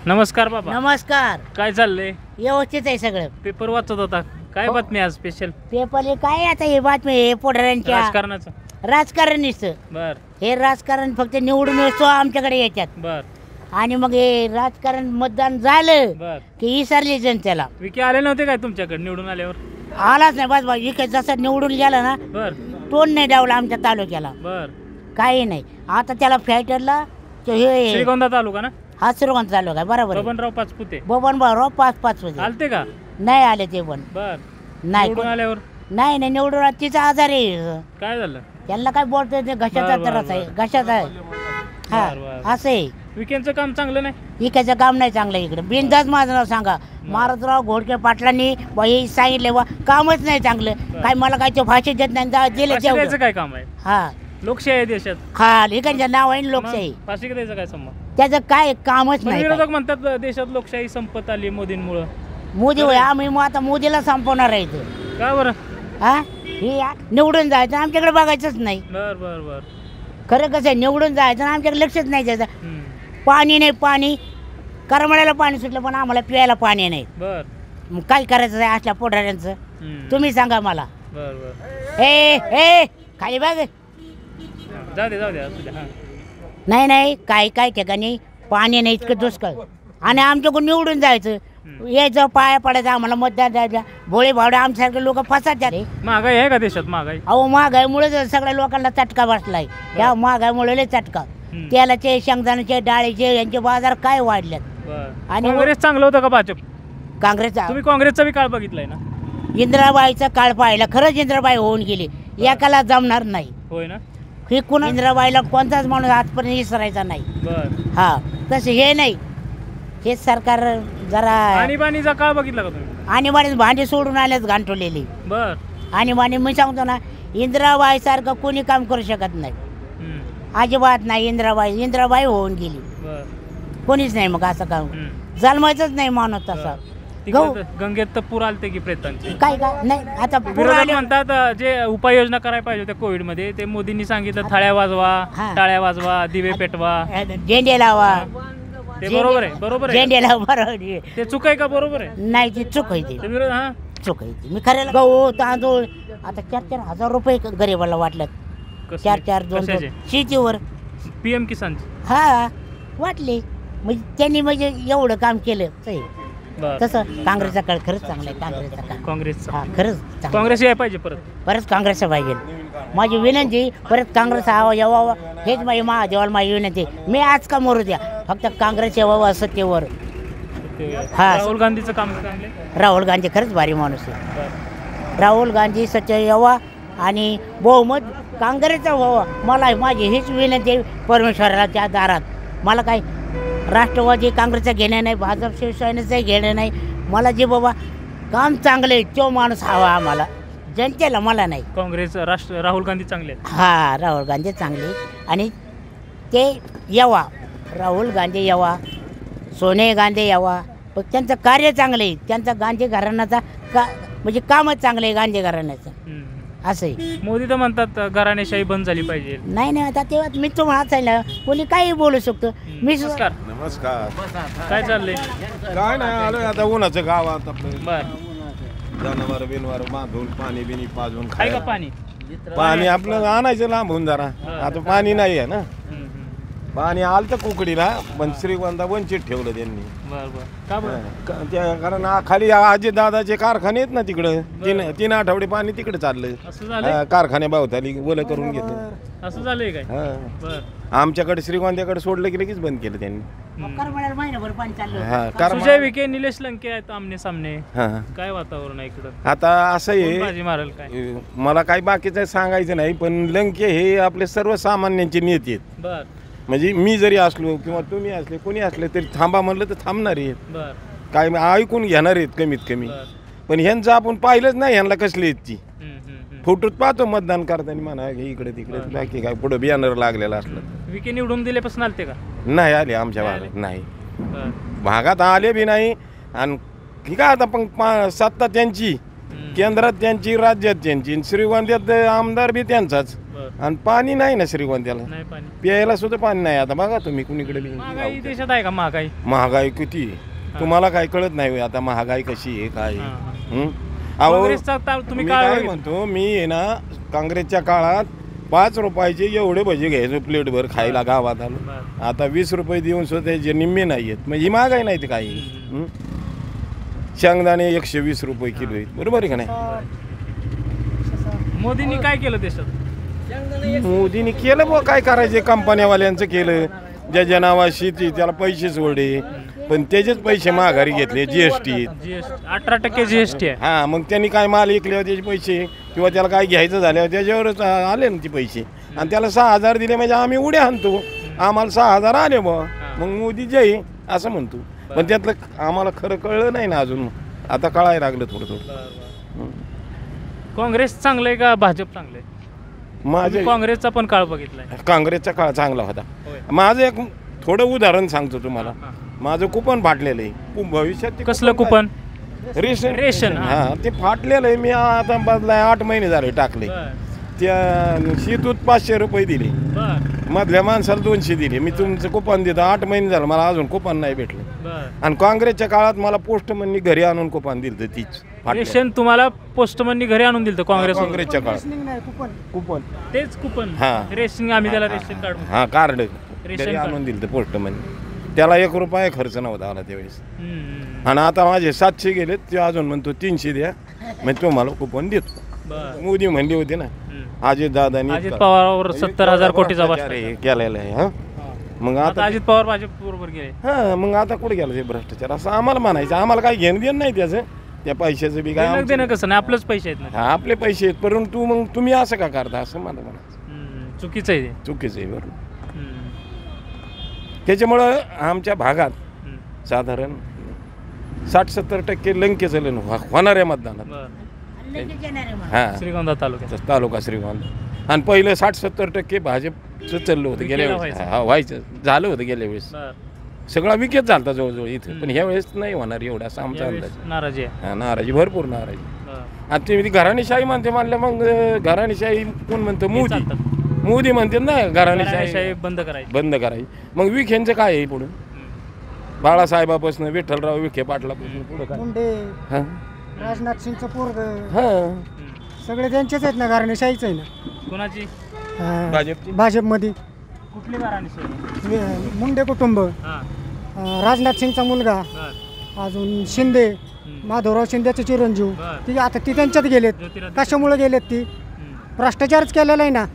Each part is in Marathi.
नमस्कार बाबा. नमस्कार. काय चाललंय? व्यवस्थित आहे सगळं. पेपर वाचत होता. काय बातमी आज स्पेशल? पेपर काय आता हे बातमी हे पोटऱ्यांच्या राजकारणाचं. राजकारण नुसतं. बर हे राजकारण फक्त निवडून येतो आमच्याकडे येतात बर आणि मग हे राजकारण मतदान झालं बर. की विसरले जनतेला. विके आले नव्हते काय तुमच्याकडे निवडून आल्यावर? आलाच नाही बस इकडे जसं निवडून गेला ना बर तोंड नाही डावला आमच्या तालुक्याला. बर. काही नाही. आता त्याला फॅक्टरला हे श्रीगोंदा तालुका ना? हा सुरगंज चालू काय बरोबर. बबनराव पाचपुते बबन भाऊराव 5-5 होते. आलते का? नाही आले ते पण. बर. नाही निवडून आल्यावर नाही नाही निवडून तिचा आजार आहे. काय झालं? त्यांना काय बोलतोय ते घशाचा बर, त्रास बर, आहे बर. घशाचा आहे. हा बर, बर. असं आहे. विकेंडचं काम चांगलं नाही? इकडचं काम नाही चांगलं इकडे. बिनधास्त माझं नाव सांगा. मारुतराव घोडके पाटलांनी हे सांगितले वा कामच नाही चांगलं. काय मला काय ते फाशी देत नाही दिले फाशी द्यायचं काय काम आहे? हा लोकशाही आहे देशात. खाल इकडच्या नाव आहे ना लोकशाही. मग फाशी द्यायचं काय संबंध? त्याचं काय कामच पण नाही. विरोधक म्हणतात देशात लोकशाही संपत आली मोदींमुळं. मोदी होय आम्ही मग आता मोदीला संपवणार आहे इथं. का बरं? हा हे निवडून जायचं आमच्याकडे बघायचंच नाही. बर बर बर. खरं कसं आहे निवडून जायचं आणि आमच्याकडे लक्षच नाही द्यायचं. हम्म. पाणी नाही पाणी करमळ्याला पाणी सुटलं पण आम्हाला प्यायला पाणी नाही. बर मग काय करायचं आहे असल्या पोटाऱ्यांचं हम्म. तुम्ही सांगा मला. बर बर. ए ए खाली बघ. जाऊ दे असू दे. हा. नाही नाही काय ठिकाणी पाणी नाही इतकं दुष्काळ आणि आमच्याकडून निवडून जायचं यायचं पाया पडायचं आम्हाला मतदान द्यायचं. भोळे भावडे आमच्यासारखे लोक फसतात. महागाई आहे का देशात? महागाई अहो महागाईमुळे सगळ्या लोकांना चटका बसलाय. या महागाईमुळे लय चटका. तेलाचे शेंगदाण्याचे डाळीचे यांचे बाजार काय वाढलेत. बर. आणि काँग्रेस चांगलं होतं का भाजप? काँग्रेसचा तुम्ही काँग्रेसचा बी काळ बघितलाय ना? इंदिराबाईचा काळ पाहिला. खरंच इंदिराबाई होऊन गेली. एकाला जमणार नाही. होय ना? हे कुणा इंदिराबाईला कोणताच माणूस आजपर्यंत विसरायचा नाही. बर. हा तसं हे नाही. हे सरकार जरा आणीबाणीचा काळ बघितला का तुम्ही? आणीबाणी भांडी सोडून आल्याच गांठवलेली. बर. आणीबाणी मी सांगतो ना इंदिराबाई सारखं कोणी काम करू शकत नाही. हम्म. अजिबात नाही. इंदिराबाई होऊन गेली. बर. कोणीच नाही मग असं काम हम्म. जन्मायचंच नाही माणूस तसा. गहू तिकडे गंगेत तर पूर आलते की प्रेतांचे. काय नाही आता पूर विरोधक आले. म्हणतात जे उपाययोजना करायला पाहिजे होत्या कोविड मध्ये ते मोदींनी सांगितलं थाळ्या वाजवा, हा. टाळ्या वाजवा, दिवे पेटवा. झेंडे लावा. ते बरोबर आहे. बरोबर आहे. झेंडे लावा बरोबर आहे. ते चूक आहे का? बरोबर आहे. नाही ती चूक आहे ती. ते विरोध हा. चूक आहे ती. मी खऱ्याला गहू तांदूळ आता 4-4 हजार रुपये गरीबाला वाटल्यात. कसले? 4-4 2 कशाचे? शेतीवर. PM किसान. हा वाटले म्हणजे त्यांनी म्हणजे एवढं काम केलं ते. बर. तसं काँग्रेसचा काळ खरंच चांगला आहे. काँग्रेसचा काळ काँग्रेसचा. हा खरंच चांगला. काँग्रेस यायला पाहिजे परत. परत काँग्रेसचा पाहिजे. माझी विनंती परत काँग्रेस यावा हेच माझी महादेवाला माझी विनंती. मी आज का मरू द्या फक्त काँग्रेस यावं सत्तेवर. हा. राहुल गांधीचं काम चांगले. राहुल गांधी खरंच भारी माणूस आहे. बर. राहुल गांधी सत्य यावा आणि बहुमत काँग्रेसचा व्हावा. मला माझी हीच विनंती आहे परमेश्वराला त्या दारात. मला काय राष्ट्रवादी काँग्रेसचं घेणं नाही. भाजप शिवसेनेचं घेणं नाही. मला जे बाबा काम चांगलं आहे तो माणूस हवा आम्हाला जनतेला. मला नाही. काँग्रेस राहुल गांधी चांगले आहेत. हा राहुल गांधी चांगले आणि ते यावा. राहुल गांधी यावा. सोनिया गांधी यावा. पण त्यांचं कार्य चांगलं आहे. त्यांचा गांधी घराण्याचा म्हणजे कामच चांगलं आहे गांधी घराण्याचं. हम्म. असं आहे. मोदी तर म्हणतात घराणेशाही बंद झाली पाहिजे. नाही आता तेव्हा मी तुम्हाला सांगितलं कोणी काही बोलू शकतो. मी नमस्कार. नमस्कार. काय चाललंय? काय नाही आलोय आता उन्हाचं गावात आपलं बर. जनावर बिनवर बांधून पाणी बिनी पाजून आहे का पाणी? पाणी आपलं आणायचं लांबून जरा. आता पाणी नाही आहे ना. पाणी आलं तर कुकडीला पण श्रीगोंदा वंचित ठेवलं त्यांनी. बर बर. का बरं? कारण खाली आजी दादाचे कारखाने आहेत ना तिकडं. 3 आठवडे पाणी तिकडे चाललं. असं झालंय? कारखाने भावताली ओलं करून घेतलं. असं झालंय काय? बर. आमच्याकडे श्रीगोंद्याकडे सोडलं की लगेच बंद केलं त्यांनी. महिनाभर पाणी चाललं. सुजय विखे, निलेश लंके आहेत आमने सामने. हा. काय वातावरण आहे इकडं? आता असं कोण आहे बाजी मारेल काय? मला काही बाकीचं सांगायचं नाही पण लंके हे आपले सर्वसामान्यांचे नेते आहेत. बर म्हणजे मी जरी असलो किंवा तुम्ही असले कोणी असले तरी थांबा म्हणलं तर थांबणार आहेत. बर काय ऐकून घेणार आहेत कमीत कमी. बर. पण ह्यांचं आपण पाहिलंच नाही ह्यांना कसली आहेत ती. हम्म, हम्म, हम्म. फोटोत पाहतो मतदान करताना म्हणा हे इकडे तिकडे बाकी काय पुढं बॅनर लागलेलं असलं. विखे निवडून दिल्यापासून आलते का? नाही आले आमच्या भागात नाही. बर. भागात आले बी नाही. आणि ठीक आहे आता पण सत्ता त्यांची केंद्रात त्यांची राज्यात त्यांची श्रीगोंद्यात आमदार बी त्यांचाच. बरं. आणि पाणी नाही ना श्रीगोंद्याला, नाही पाणी. प्यायला सुद्धा पाणी नाही. आता बघा तुम्ही कुणीकडे बी महागाई देशात आहे का महागाई? महागाई किती तुम्हाला काय कळत नाही होय आता महागाई कशी आहे काय हां, हां. हं? अहो, काँग्रेसचा तुम्ही मी काय काय म्हणतो, मी आहे ना काँग्रेसच्या काळात 5 रुपयाचे एवढे भजे घ्यायचो प्लेटभर खायला गावात आलो. बरं. आता 20 रुपये देऊन सुद्धा त्याचे निम्मे नाही आहेत. म्हणजे ही महागाई नाही ते काही. हं? शेंगदाणे 120 रुपये किलो आहेत, बरोबर आहे का नाही? मोदींनी काय केलं देशात? मोदींनी केलं बुवा, काय करायचे कंपन्यावाल्यांचं केलं. ज्या नावा शेती त्याला पैसे सोडले, पण त्याचेच पैसे माघारी घेतले जीएसटी. जीएसटी 18% जीएसटी आहे. हां, मग त्यांनी काय माल विकल्यावर त्याचे पैसे किंवा त्याला काय घ्यायचं झाल्यावर त्याच्यावरच आले ना ते पैसे. आणि त्याला 6,000 दिले म्हणजे आम्ही उड्या आणतो, आम्हाला 6,000 आले बुवा, मग मोदी जय असं म्हणतो. पण त्यातलं आम्हाला खरं कळलं नाही ना अजून, आता कळायला लागलं थोडं थोडं. काँग्रेस चांगलं आहे का भाजप चांगलं आहे? माझे काँग्रेसचा पण काळ बघितलाय. काँग्रेसचा काळ चांगला होता. माझं एक थोडं उदाहरण सांगतो तुम्हाला. माझं कुपन फाटलेलं आहे भविष्यात. ते कसलं कुपन? रेशन. रेशन, हां. हां, ते फाटलेलं आहे. मी आता बदलाय 8 महिने झाले टाकले. त्या शेतूत 500 रुपये दिले, मधल्या माणसाला 200 दिले. मी तुमचं कुपन देतो, 8 महिने झालं मला अजून कुपन नाही भेटलं. आणि काँग्रेसच्या काळात मला पोस्टमननी घरी आणून कुपन दिलं तीच. रेशन तुम्हाला पोस्टमननी घरी आणून दिलं काँग्रेस? काँग्रेसच्या काळात कुपन तेच कुपन. हां. रेशन आम्ही त्याला रेशन कार्ड. हां, कार्ड रेशन घरी कार्ड. आणून दिलं पोस्टमननी. त्याला 1 रुपया खर्च नव्हता आला त्यावेळेस. आणि आता माझे 700 गेलेत, ते अजून म्हणतो 300 द्या, म्हणजे तुम्हाला कुपन देतो. मोदी म्हणले होते ना अजित दादांनी, अजित पवारवर 70,000 कोटीचा भ्रष्टाचार केलेला आहे. हां, मग आता अजित पवार भाजप बरोबर गेले. हां, मग आता कुठे गेलं ते भ्रष्टाचार असं आम्हाला म्हणायचं. आम्हाला काही घेणं देणं नाही त्याचं, त्या पैशाचं बी काय देणं देणं कसं नाही, आपलंच पैसे आहेत ना. हां, आपले पैसे आहेत, परंतु मग तुम्ही असं का करता असं मला म्हणायचं. चुकीचं आहे ते. चुकीचं आहे बरोबर. त्याच्यामुळं आमच्या भागात साधारण 60-70% लंकेचं होणार आहे मतदानात. हां, श्रीगोंदा तालुक्यात तालुका श्रीगोंदा. आणि पहिलं 60-70% भाजपचं चाललं होतं गेल्या वेळेस. हा, व्हायचं झालं होतं गेल्या वेळेस. सगळा विकेत झालता जवळजवळ इथं. पण ह्या वेळेस नाही होणार एवढा असा आमचा अंदाज. नाराजी आहे. हां, नाराजी, भरपूर नाराजी. आणि ते घराणेशाही म्हणते म्हणलं, मग घराणेशाही कोण म्हणतं? मोदी. मोदी म्हणते ना घराणेशाही बंद करायची. बंद करायची. मग विखेंचं काय आहे पुढं? बाळासाहेबापासून विठ्ठलराव विखे पाटलापासून पुढं काय? मुंडे, हां, राजनाथ सिंगचं पोरग, हां, सगळे त्यांचेच आहेत ना, घराणेशाहीच आहे ना. कोणाची? भाजपची. भाजपमध्ये कुठली घराणी? मुंडे कुटुंब, राजनाथ सिंगचा मुलगा, अजून शिंदे, माधवराव शिंदेचे चिरंजीव, ती आता ती त्यांच्यात गेलेत. कशामुळे गेलेत? ती भ्रष्टाचारच केलेला आहे ना.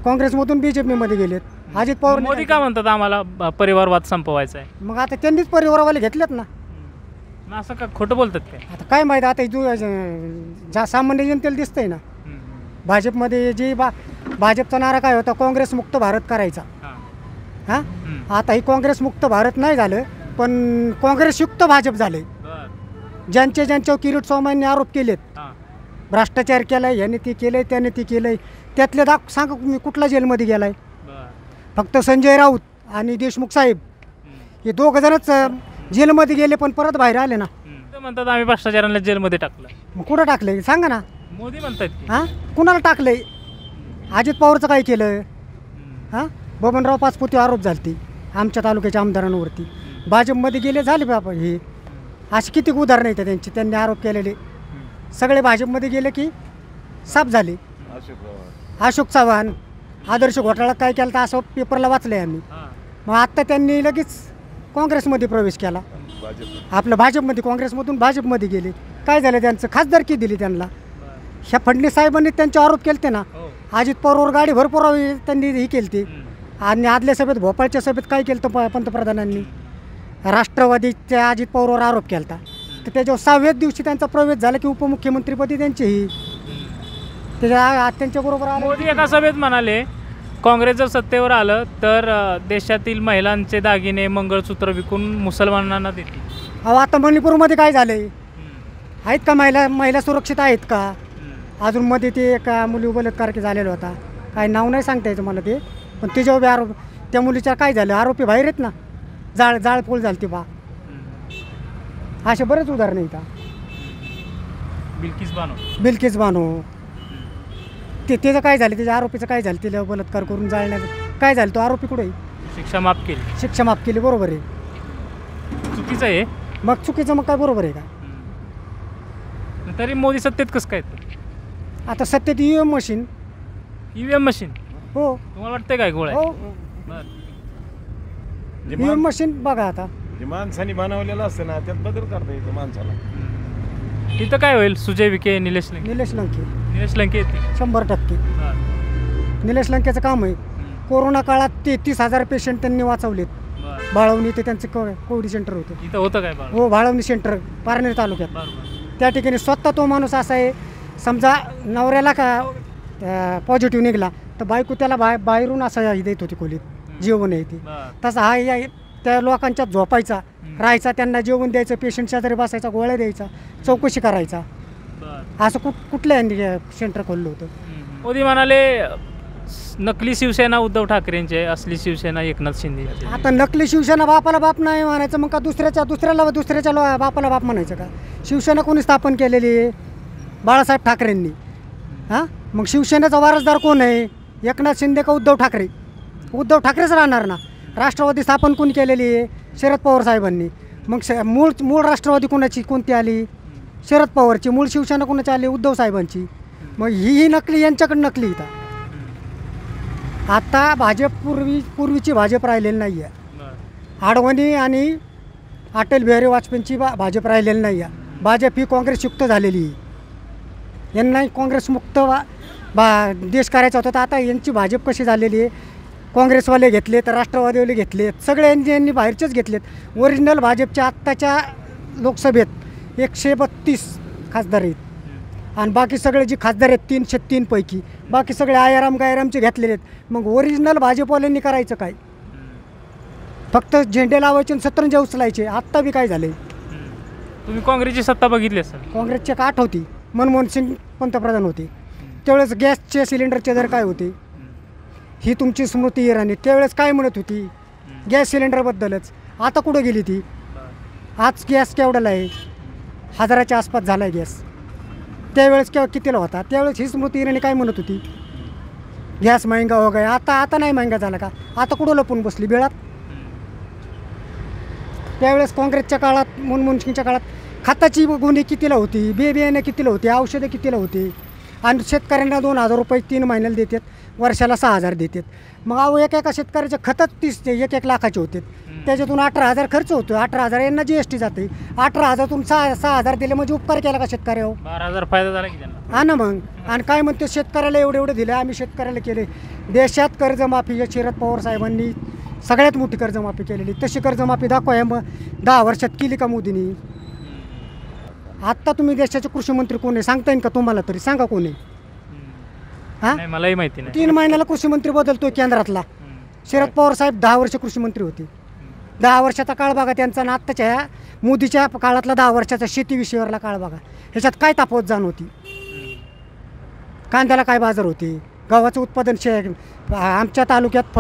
काँग्रेसमधून बीजेपीमध्ये गेलेत. अजित पवार. मोदी का म्हणतात आम्हाला परिवारवाद संपवायचा आहे? मग आता त्यांनीच परिवारवाले घेतलेत ना. असं का खोटं बोलतात काय? आता काय माहिती, आता ज्या सामान्य जनतेला दिसतंय ना. भाजपमध्ये जी भाजपचा नारा काय होता? काँग्रेस मुक्त भारत करायचा. हां, आता ही काँग्रेस मुक्त भारत नाही झालं, पण काँग्रेसयुक्त भाजप झाले. ज्यांच्यावर किरीट सोमय्यांनी आरोप केलेत, भ्रष्टाचार केलाय, याने ती केलंय, त्याने ती केलंय, त्यातले सांगा मी कुठला जेलमध्ये गेलाय? फक्त संजय राऊत आणि देशमुख साहेब हे 2 जणच जेलमध्ये गेले, पण परत बाहेर आले ना. म्हणतात आम्ही भ्रष्टाचाराला जेलमध्ये टाकलं. मग कुठं टाकलंय सांगा ना. मोदी म्हणतात. हां, कुणाला टाकलंय? अजित पवारचं काय केलं? हां, बबनराव पाचपुते आरोप झालते आमच्या तालुक्याच्या आमदारांवरती. भाजपमध्ये गेले, झाले बाबा. हे अशी किती उदाहरणं आहेत त्यांची, त्यांनी आरोप केलेले. सगळे भाजपमध्ये गेले की साफ झाले. अशोक चव्हाण आदर्श घोटाळा काय केला तर असं पेपरला वाचलं आहे आम्ही. मग आत्ता त्यांनी लगेच काँग्रेसमध्ये प्रवेश केला. आपलं भाजपमध्ये, काँग्रेसमधून भाजपमध्ये गेले. काय झालं? त्यांचं खासदारकी दिली त्यांना. ह्या फडणवीस साहेबांनी त्यांचे आरोप केले ना. अजित पवारवर गाडी भरपूर त्यांनी ही केली ती. आणि आदल्या सभेत, भोपाळच्या सभेत काय केलं तर पंतप्रधानांनी? राष्ट्रवादीच्या अजित पवारवर आरोप केला. तर त्याच्यावर 6व्याच दिवशी त्यांचा प्रवेश झाला की उपमुख्यमंत्रीपदी त्यांची त्यांच्याबरोबर आले. मोदी एका सभेत म्हणाले, काँग्रेस जर सत्तेवर आलं तर देशातील महिलांचे दागिने, मंगळसूत्र विकून मुसलमानांना देतील. अहो, आता मणिपूरमध्ये काय झालंय? आहेत का महिला सुरक्षित आहेत का? अजून मध्ये ते एका मुली बलात्कार झालेला होता, काय नाव नाही सांगता येतं मला ते, पण त्याच्यावर आरोप, त्या मुलीच्या काय झालं? आरोपी बाहेर आहेत ना. जाळपोळ झाली ती बा. असे बरेच उदाहरणं येतात. बिल्किस बानो. त्याचं काय झालं, त्याच्या आरोपीचं काय झालं, त्याला बलात्कार करून जाळण्याचं काय झालं, तो आरोपी कुठे आहे? शिक्षा माफ केली. शिक्षा माफ केली, बरोबर आहे. चुकीचं आहे. मग चुकीचं मग काय बरोबर आहे का? तरी मोदी सत्तेत कसं काय? आता सत्तेत EVM मशीन. EVM मशीन हो तुम्हाला वाटतंय काय गोळ आहे? हो बरं. EVM मशीन बघा आता. जे माणसाने बनवलेलं असतं ना त्यात बदल करता येतो माणसाला. तिथं काय होईल? सुजय विखे, निलेश लंके. निलेश लंके निलेश लंके येते. 100%. निलेश लंकेचं काम आहे. कोरोना काळात 33,000 पेशंट त्यांनी वाचवलेत. भाळवणी ते त्यांचं कोविड सेंटर होतं. इथं होतं काय बाळ? हो, भाळवणी सेंटर पारनेर तालुक्यात. बरोबर. त्या ठिकाणी स्वतः तो माणूस असा आहे, समजा नवऱ्याला का पॉझिटिव्ह निघाला तर बायको त्याला बाहेरून असं देत होती खोलीत, जेवण आहे ती. तसा हा या त्या लोकांच्या झोपायचा, राहायचा, त्यांना जेवण द्यायचं, पेशंट शेजारी बसायचा, गोळ्या द्यायचा, चौकशी करायचा. असं कुठल्या सेंटर खोललं होतं. मोदी म्हणाले नकली शिवसेना उद्धव ठाकरेंचे, असली शिवसेना एकनाथ शिंदे. आता नकली शिवसेना बापाला बाप नाही म्हणायचं, मग का दुसऱ्याच्या बापाला बाप म्हणायचं का? शिवसेना कोणी स्थापन केलेली आहे? बाळासाहेब ठाकरेंनी. हां, मग शिवसेनेचा वारसदार कोण आहे? एकनाथ शिंदे का उद्धव ठाकरे? उद्धव ठाकरेच राहणार ना. राष्ट्रवादी स्थापन कोणी केलेली आहे? शरद पवार साहेबांनी. मग मूळ राष्ट्रवादी कोणती आली? शरद पवारची. मूळ शिवसेना कोणाची आली? उद्धव साहेबांची. मग ही नकली, यांच्याकडे नकली इथं. आता भाजप पूर्वीची भाजप राहिलेली नाही आहे. आडवाणी आणि अटल बिहारी वाजपेयींची भाजप राहिलेली नाही आहे. भाजप ही काँग्रेसयुक्त झालेली आहे. यांना काँग्रेसमुक्त देश करायचा होता. तर आता यांची भाजप कशी झालेली आहे? काँग्रेसवाले घेतलेत, राष्ट्रवादीवाले घेतलेत, सगळे यांनी बाहेरचेच घेतलेत. ओरिजिनल भाजपच्या आत्ताच्या लोकसभेत 132 खासदार आहेत. आणि बाकी सगळे जे खासदार आहेत 303 पैकी बाकी सगळे आयाराम गायरामचे घेतलेले आहेत. मग ओरिजिनल भाजपवाल्यांनी करायचं काय? फक्त झेंडे लावायचे आणि सतरंजी उचलायचे. आत्ता बी काय झाले? तुम्ही काँग्रेसची सत्ता बघितली असेल. काँग्रेसचे का होती? मनमोहन सिंग पंतप्रधान होते त्यावेळेस गॅसचे सिलेंडरचे दर काय होते? ही तुमची स्मृती इराणी त्यावेळेस काय म्हणत होती गॅस सिलेंडरबद्दलच. आता कुठं गेली ती? आज गॅस केवढ्याला आहे? 1000च्या आसपास झाला आहे गॅस. त्यावेळेस कितीला होता? त्यावेळेस ही स्मृती इराणी काय म्हणत होती? गॅस महंगा हो गया. आता नाही महंगा झाला का? आता कुठं लपून बसली बिळात? त्यावेळेस काँग्रेसच्या काळात, मनमोहन सिंगच्या काळात खताची गुन्हे कितीला होती? बियाणे कितीला होते? औषधं कितीला होते? आणि शेतकऱ्यांना 2,000 रुपये 3 महिन्याला देतात, वर्षाला 6,000 देतात. मग अहो एका शेतकऱ्याचे खतच 1 लाखाचे होते. त्याच्यातून 18,000 खर्च होतो. 18,000 यांना GST जाते. 18,000तून 6,000 दिले म्हणजे उपकार केला का शेतकऱ्यावर? 12,000 फायदा झाला की त्यांना. हा ना. मग आणि काय म्हणते शेतकऱ्याला एवढे दिले, आम्ही शेतकऱ्याला केले. देशात कर्जमाफी शरद पवार साहेबांनी सगळ्यात मोठी कर्जमाफी केलेली. तशी कर्जमाफी दाखवा मग 10 वर्षात केली का मोदींनी? आत्ता तुम्ही देशाचे कृषी मंत्री कोण आहे सांगता येईल का तुम्हाला? तरी सांगा कोण आहे? हां, मलाही माहिती नाही. 3 महिन्याला कृषी मंत्री बदलतोय केंद्रातला. शरद पवार साहेब 10 वर्ष कृषी मंत्री होते. 10 वर्षाचा काळ बघा त्यांचा आणि आत्ताच्या मोदीच्या काळातला 10 वर्षाचा शेतीविषयीवरला काळ बघा. ह्याच्यात काय तफावत जाणवती? कांद्याला काय बाजार होते? गव्हाचं उत्पादन आमच्या तालुक्यात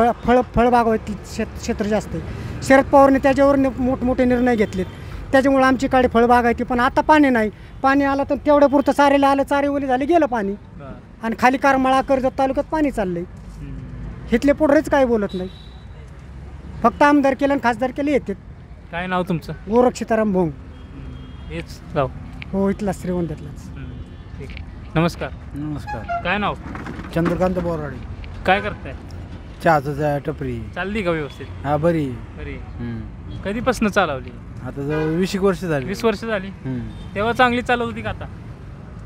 फळबागावरील क्षेत्र जास्त आहे. शरद पवारने त्याच्यावर मोठमोठे निर्णय घेतलेत. त्याच्यामुळे आमची काळी फळबाग आहे ती. पण आता पाणी नाही. पाणी आलं तर तेवढ्या पुरतं चारेला आलं, चारे ओली झाले, गेलं पाणी. आणि खाली करमाळा कर्जत तालुक्यात पाणी चाललंय. इथले पुढेच काय बोलत नाही. फक्त आमदार केलं आणि खासदार केले येतात. काय नाव तुमचं? गोरख सीताराम भोंग. हेच गाव? हो, इथला श्रीगोंद्यातलाच. ठीक आहे. नमस्कार. नमस्कार. काय नाव? चंद्रकांत बोराडे. काय करताय? चहाचं टपरी. चालली का व्यवस्थित? हा, बरी. बरी. कधीपासून चालवली? आता जवळ 20 वर्ष झाली. 20 वर्ष झाली. तेव्हा चांगली चालत होती का आता?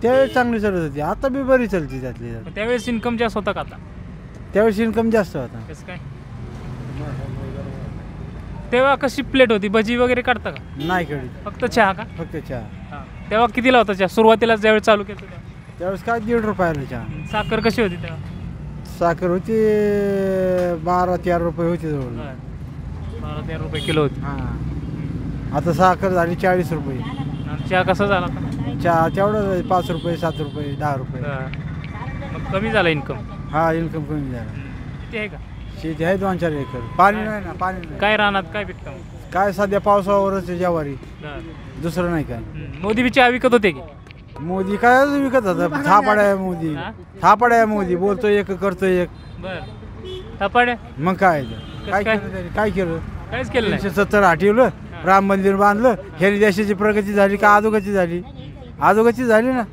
त्यावेळेस चांगली चालत होती, आता बी बरी चालते त्यातली. त्यावेळेस इन्कम जास्त होता का आता? त्यावेळेस इन्कम जास्त होता. कसं काय? तेव्हा कशी प्लेट होती? भजी वगैरे काढता का? नाही कळली, फक्त चहा का? फक्त चहा. तेव्हा कितीला होता चहा सुरुवातीला ज्यावेळेस चालू केलं तेव्हा? त्यावेळेस काय 1.5 रुपयाला चहा. साखर कशी होती तेव्हा? साखर होती 12-13 रुपये होती जवळ. 12-13 रुपये किलो होती. हां, आता साखर झाली 40 रुपये. चहा कसा झाला का? चहा तेवढं 5 रुपये, 7 रुपये, 10 रुपये. मग कमी झाला इन्कम? हा, इन्कम कमी झाला. किती आहे का? शेती आहे 2-4 एकर. पाणी नाही ना, पाणी नाही. काय रानात काय पिकतं? काय सध्या पावसावरच ज्वारी, दुसरं नाही काय. मोदी बी चहा विकत होते की? मोदी काय विकत होता थापाड आहे मोदी. हा? थापाड आहे मोदी, बोलतो एक करतो एक. बर थपाडे मग काय काय काय? केलं त्यांनी? काय केलं? काहीच केलं नाही 370 हटवलं, राम मंदिर बांधलं. ह्यानी देशाची प्रगती झाली का अधोगती झाली? अधोगती झाली ना.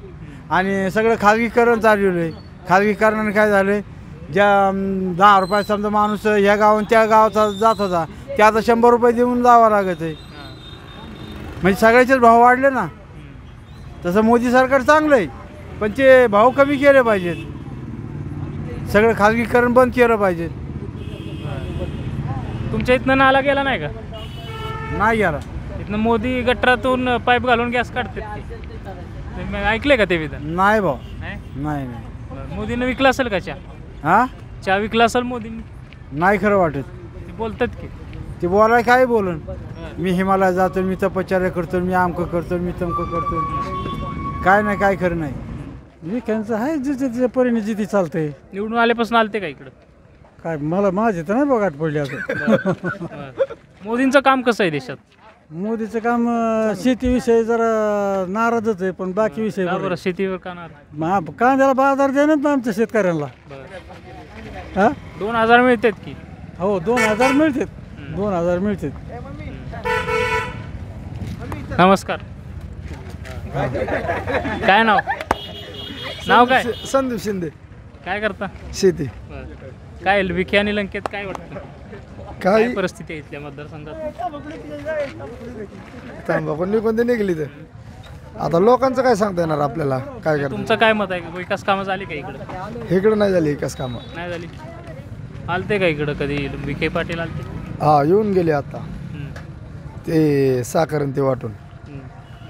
आणि सगळं खाजगीकरण चालवलं आहे. खाजगीकरणाने काय झालं, ज्या 10 रुपये समजा माणूस ह्या गावात त्या गावाचा जात होता, ते आता 100 रुपये देऊन जावं लागत आहे. म्हणजे सगळ्याचेच भाव वाढले ना. तसं मोदी सरकार चांगलं आहे, पण ते भाव कमी केले पाहिजेत. सगळं खाजगीकरण बंद केलं पाहिजे. तुमच्या इथनं नाला गेला नाही का? नाही गेला. इथनं मोदी गटरातून पाईप घालून गॅस काढतात की. तुम्ही ऐकलंय का ते विधान? नाही भाऊ, नाही नाही नाही. बरं. मोदीनं विकला असेल का चहा? हा, चहा विकला असेल मोदींनी? नाही खरं वाटत. ते बोलतात की. ते बोलाय काय बोलून, मी हिमालयात जातो, मी तपश्चर्या करतो, मी आमकं करतो, मी तमकं करतो. काय नाही, काय खरं नाही. विकायचं आहे जे परीने जिथे चालतंय. निवडून आल्यापासून आलते का इकडं? काय मला माझे तर नाही बघाट पडली असं. बरं. मोदींचं काम कसं आहे देशात? मोदीचं काम शेतीविषयी जरा नाराजच आहे, पण बाकी विषय का बरं शेतीवर का नाराज? कांद्याला बाजार देणार ना आमच्या शेतकऱ्यांना. बरं. हा, 2000 मिळतात की. हो 2000 मिळतात. 2000 मिळतात. नमस्कार. काय नाव? नाव काय? संदीप शिंदे. काय करता? शेती. बरं. काय विखे आणि लंकेत काय वाटतं? काय परिस्थिती आहे इथल्या मतदारसंघात? पण कोणते निघली तर आता लोकांचं काय सांगता येणार आपल्याला, काय करणार. तुमचं काय मत आहे? विकास कामं झाली का इकडं? इकडं नाही झाली विकास कामं. नाही झाली. आलते का इकडं कधी विखे पाटील आलते? हा, येऊन गेले आता. हम्म. ते साखर ते वाटून.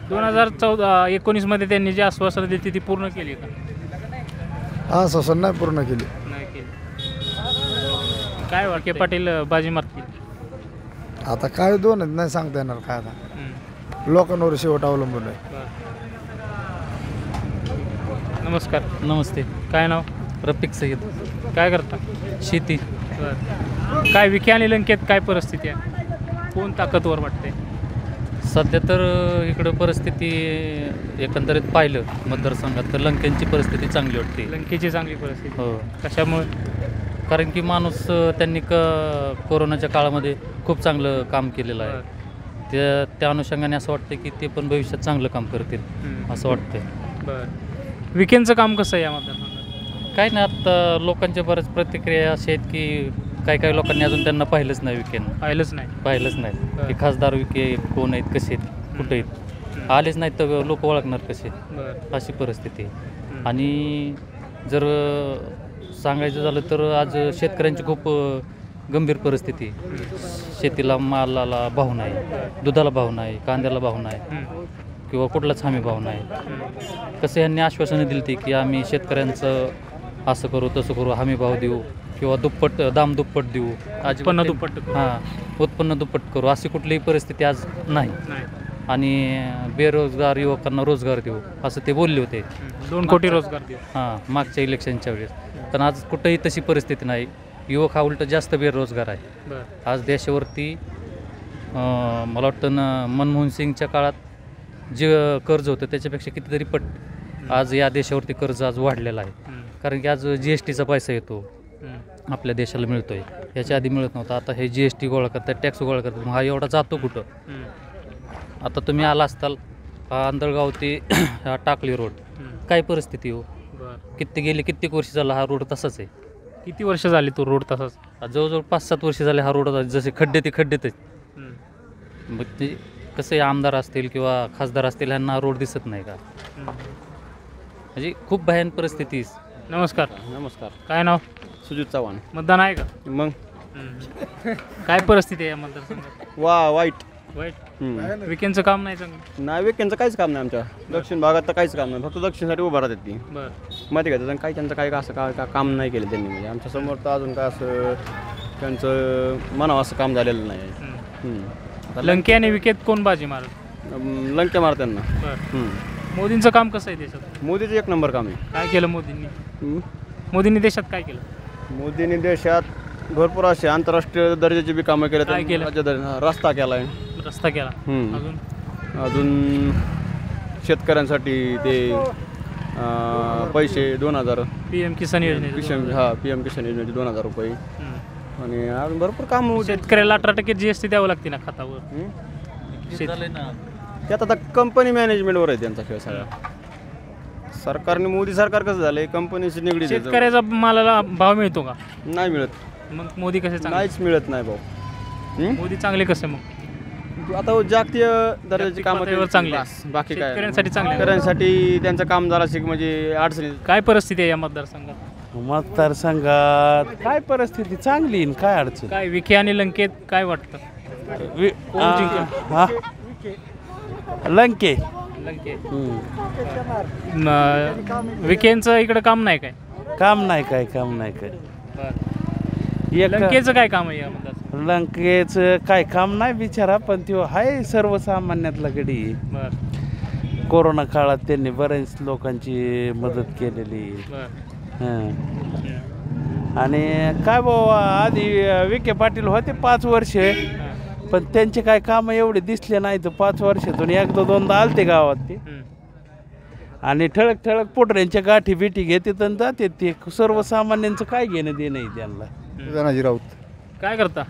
2019 मध्ये त्यांनी जी आश्वासनं दिली ती पूर्ण केली का? हा, श्वसन नाही पूर्ण केली. नाही केली. काय विखे पाटील बाजी मारतील? आता काय दोन आहेत, नाही सांगता येणार काय आता. हम्म. लोकांवर शेवट अवलंबून आहे. बरं. नमस्कार. नमस्ते. काय नाव? रफिक सय्यद. काय करता? शेती. बरं. काय विखे आणि लंकेत काय परिस्थिती आहे? कोण ताकदवर वाटते? सध्या तर इकडं परिस्थिती एकंदरीत पाहिलं मतदारसंघात तर लंकेंची परिस्थिती चांगली वाटते. लंकेची चांगली परिस्थिती. हो, कशामुळे? कारण की माणूस त्यांनी कोरोनाच्या काळामध्ये खूप चांगलं काम केलेलं आहे. त्या अनुषंगाने असं वाटतं की ते पण भविष्यात चांगलं काम करतील असं वाटतंय. बरं. विखेंचं काम कसं आहे या मतदारसंघात? काय नाही, आत्ता लोकांच्या बऱ्याच प्रतिक्रिया अशा आहेत की काही लोकांनी अजून त्यांना पाहिलंच नाही. विखेंना पाहिलंच नाही. पाहिलंच नाही की खासदार विखे कोण आहेत, कसे आहेत, कुठे आहेत. आलेच नाहीत तर लोक ओळखणार कसे, बरं. अशी परिस्थिती आहे. आणि जर सांगायचं झालं तर आज शेतकऱ्यांची खूप गंभीर परिस्थिती आहे. शेतीला मालाला भाव नाही, दुधाला भाव नाही, कांद्याला भाव नाही किंवा कुठलाच हमी भाव नाही. कसं यांनी आश्वासनं दिली ती की आम्ही शेतकऱ्यांचं असं करू तसं करू, हमी भाव देऊ किंवा दाम दुप्पट देऊ, उत्पन्न दुप्पट करू. उत्पन्न दुप्पट करू, अशी कुठलीही परिस्थिती आज नाही. नाही. आणि बेरोजगार युवकांना रोजगार देऊ असं ते बोलले होते. 2 कोटी रोजगार देऊ. मागच्या इलेक्शनच्या वेळेस. पण आज कुठंही तशी परिस्थिती नाही. युवक हा उलट जास्त बेरोजगार आहे. बरं. आज देशावरती मला वाटतं मनमोहन सिंगच्या काळात जे कर्ज होतं त्याच्यापेक्षा कितीतरी पट आज या देशावरती कर्ज आज वाढलेलं आहे. कारण की आज GSTचा पैसा येतो आपल्या देशाला मिळतो आहे. याच्या आधी मिळत नव्हता. आता हे GST गोळा करतात, टॅक्स गोळा करतात. मग हा एवढा जातो कुठं? आता तुम्ही आला असताल हा अंधळगाव ते हा टाकली रोड, काय परिस्थिती हो? कित्येक वर्ष झाला हा रोड तसाच आहे. किती वर्ष झाली तो रोड तसाच? जवळजवळ 5-7 वर्ष झाले हा रोड जसे खड्डे ते खड्डेच. मग ते कसं आहे, आमदार असतील किंवा खासदार असतील ह्यांना रोड दिसत नाही का? म्हणजे खूप भयान परिस्थिती. नमस्कार. नमस्कार. काय नाव? सुजित चव्हाण. मतदान आहे का? मग काय परिस्थिती आहे या मतदारसंघात? वाईट. विखेंचं काम नाही चांगलं? नाही, विकेंडचं काहीच काम नाही. आमच्या दक्षिण भागात तर काहीच काम नाही. फक्त दक्षिणसाठी उभं राहतात ती. बरं. माहिती का? काही त्यांचं काय असं काय काम नाही केलं त्यांनी. म्हणजे आमच्या समोर तर अजून काय असं त्यांचं म्हणावं असं काम झालेलं नाही. लंके आणि विखेत कोण बाजी मारत? लंके मार त्यांना. बरं. मोदींचं काम कसं आहे देशात? मोदीचं 1 नंबर काम आहे. काय केलं मोदींनी देशात काय केलं? मोदींनी देशात भरपूर असे आंतरराष्ट्रीय दर्जाची बी कामं केले. काय केलं? रस्ता केला आहे. रस्ता केला. अजून अजून शेतकऱ्यांसाठी ते पैसे 2,000 PM किसान योजने PM किसान योजनेचे 2,000 रुपये आणि अजून भरपूर काम शेतकऱ्याला 18% GST द्यावं लागते ना खतावर. त्यात आता कंपनी मॅनेजमेंटवर आहे त्यांचा खेळ सगळा. सरकारने मोदी सरकार कसं झालंय कंपनीशी निगडीत आहे. शेतकऱ्याचा मालाला भाव मिळतो का? नाही मिळत. मग मोदी कसे चांगले? नाहीच मिळत नाही भाऊ. मोदी चांगले कसे मग? आता जागतिक दर्जाची कामं पातळीवर चांगले. बाकी काय शेतकऱ्यांसाठी चांगले. शेतकऱ्यांसाठी त्यांचं काम जरा म्हणजे अडचणी. काय परिस्थिती आहे या मतदारसंघात? मतदारसंघात काय परिस्थिती चांगली आहे, काय अडचण. काय विखे आणि लंकेत काय वाटतं? कोण जिंकेल? लंके लंके. विखेंचं इकडं काम नाही काय? काम नाही काय एक लंकेचं काय काम आहे या मतदारसंघात? लंकेचं काय काम नाही बिचारा, पण तो आहे सर्वसामान्यातला गडी. बरं कोरोना काळात त्यांनी बऱ्याच लोकांची मदत केलेली. हं. आणि काय बाबा आधी विखे पाटील होते 5 वर्ष, पण त्यांचे काय कामं एवढे दिसले नाही. तर 5 वर्षातून एकदा दोनदा आलते गावात ते, आणि ठळक पोटऱ्यांच्या गाठी बिठी घेतात आणि जाते. ते सर्वसामान्यांचं काय घेणं देणं आहे त्यांना. धनाजी राऊत. काय करता?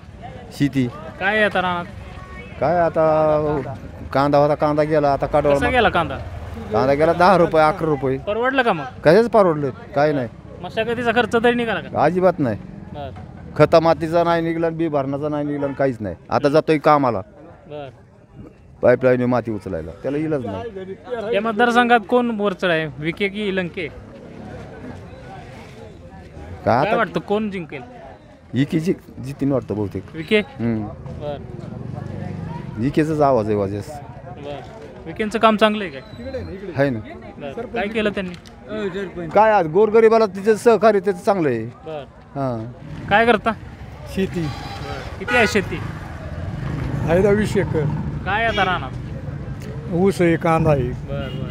शेती. काय आता राहणार? काय आता कांदा होता, कांदा गेला. आता कसा काढवा गेला कांदा? कांदा गेला 10 रुपये 11 रुपये. परवडलं का मग? कशाच परवडलं? काय नाही, मशागतीचा खर्च तरी निघाला का? अजिबात नाही. बर खता मातीचा नाही निघला, बी भरणाचा नाही निघला, काहीच नाही. आता जातोय कामाला बर. पाईपलाईन माती उचलायला, त्याला इलाज नाही. या मतदारसंघात कोण वरचढ आहे, विखे की लंके? काय काय आता वाटतं कोण जिंकेल? इकीची जितीन वाटतं बहुतेक. विखे. बर इकेचाच आवाज आहे वाजेस. बर. विखेंचं काम चांगलं आहे काय? आहे ना. बर. काय केलं त्यांनी? काय आज गोरगरिबाला तिचं सहकार्य त्याचं चांगलं आहे. बर. हां. काय करता? शेती किती आहे शेती? आहे 20 एकर. काय आता राहणार? ऊस आहे, कांदा आहे. बर बर.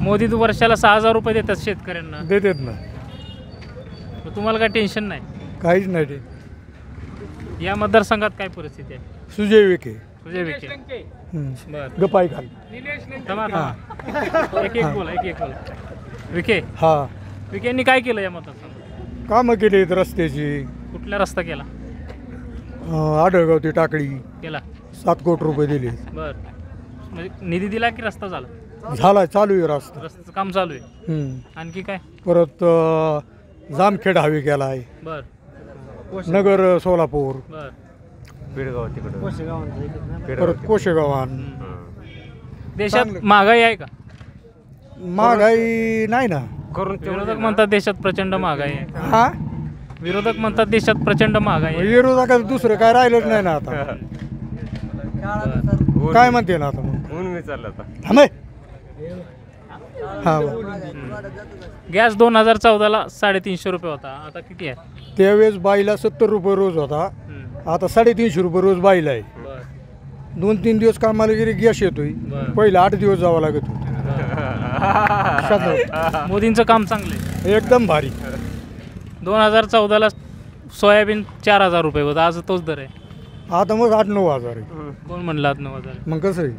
मोदी वर्षाला 6,000 रुपये देतात शेतकऱ्यांना. देतात ना, मग तुम्हाला काय टेन्शन नाही? काहीच नाही. ते या मतदारसंघात काय परिस्थिती आहे? सुजय विखे. सुजय विखे. बर. गपाई खाल. थांबा, थांबा. एक बोला. विखे. हा, विखेंनी काय केलं या मतदारसंघात? कामं केली रस्त्याची. कुठला रस्ता केला? आढळगाव ते टाकळी केला. 7 कोटी रुपये दिले. बर. म्हणजे निधी दिला की रस्ता झाला? झाला, चालू आहे रस्ता. रस्त्याचं काम चालू आहे. आणखी काय? परत जामखेड हवी केला आहे. बर. नगर सोलापूर. बर. परत कोशेगावान. देशात महागाई आहे का? महागाई नाही ना. विरोधक म्हणतात देशात प्रचंड महागाई आहे. हा, विरोधक म्हणतात देशात प्रचंड महागाई आहे. विरोधकाचं दुसरं काय राहिलंच नाही ना आता. काय म्हणते ना आता मग? हा, गॅस 2014ला 350 रुपये होता, आता किती आहे? त्यावेळेस बाईला 70 रुपये रोज होता, आता 350 रुपये रोज बाईला आहे. 2-3 दिवस कामाला गेले गॅस येतोय. पहिले 8 दिवस जावं लागत होतं. मोदींचं काम चांगलं आहे, एकदम भारी. 2014ला सोयाबीन 4,000 रुपये होता, आज तोच दर आहे. आता मग 8-9 हजार आहे. कोण म्हणलं 8-9 हजार? मग कसं आहे?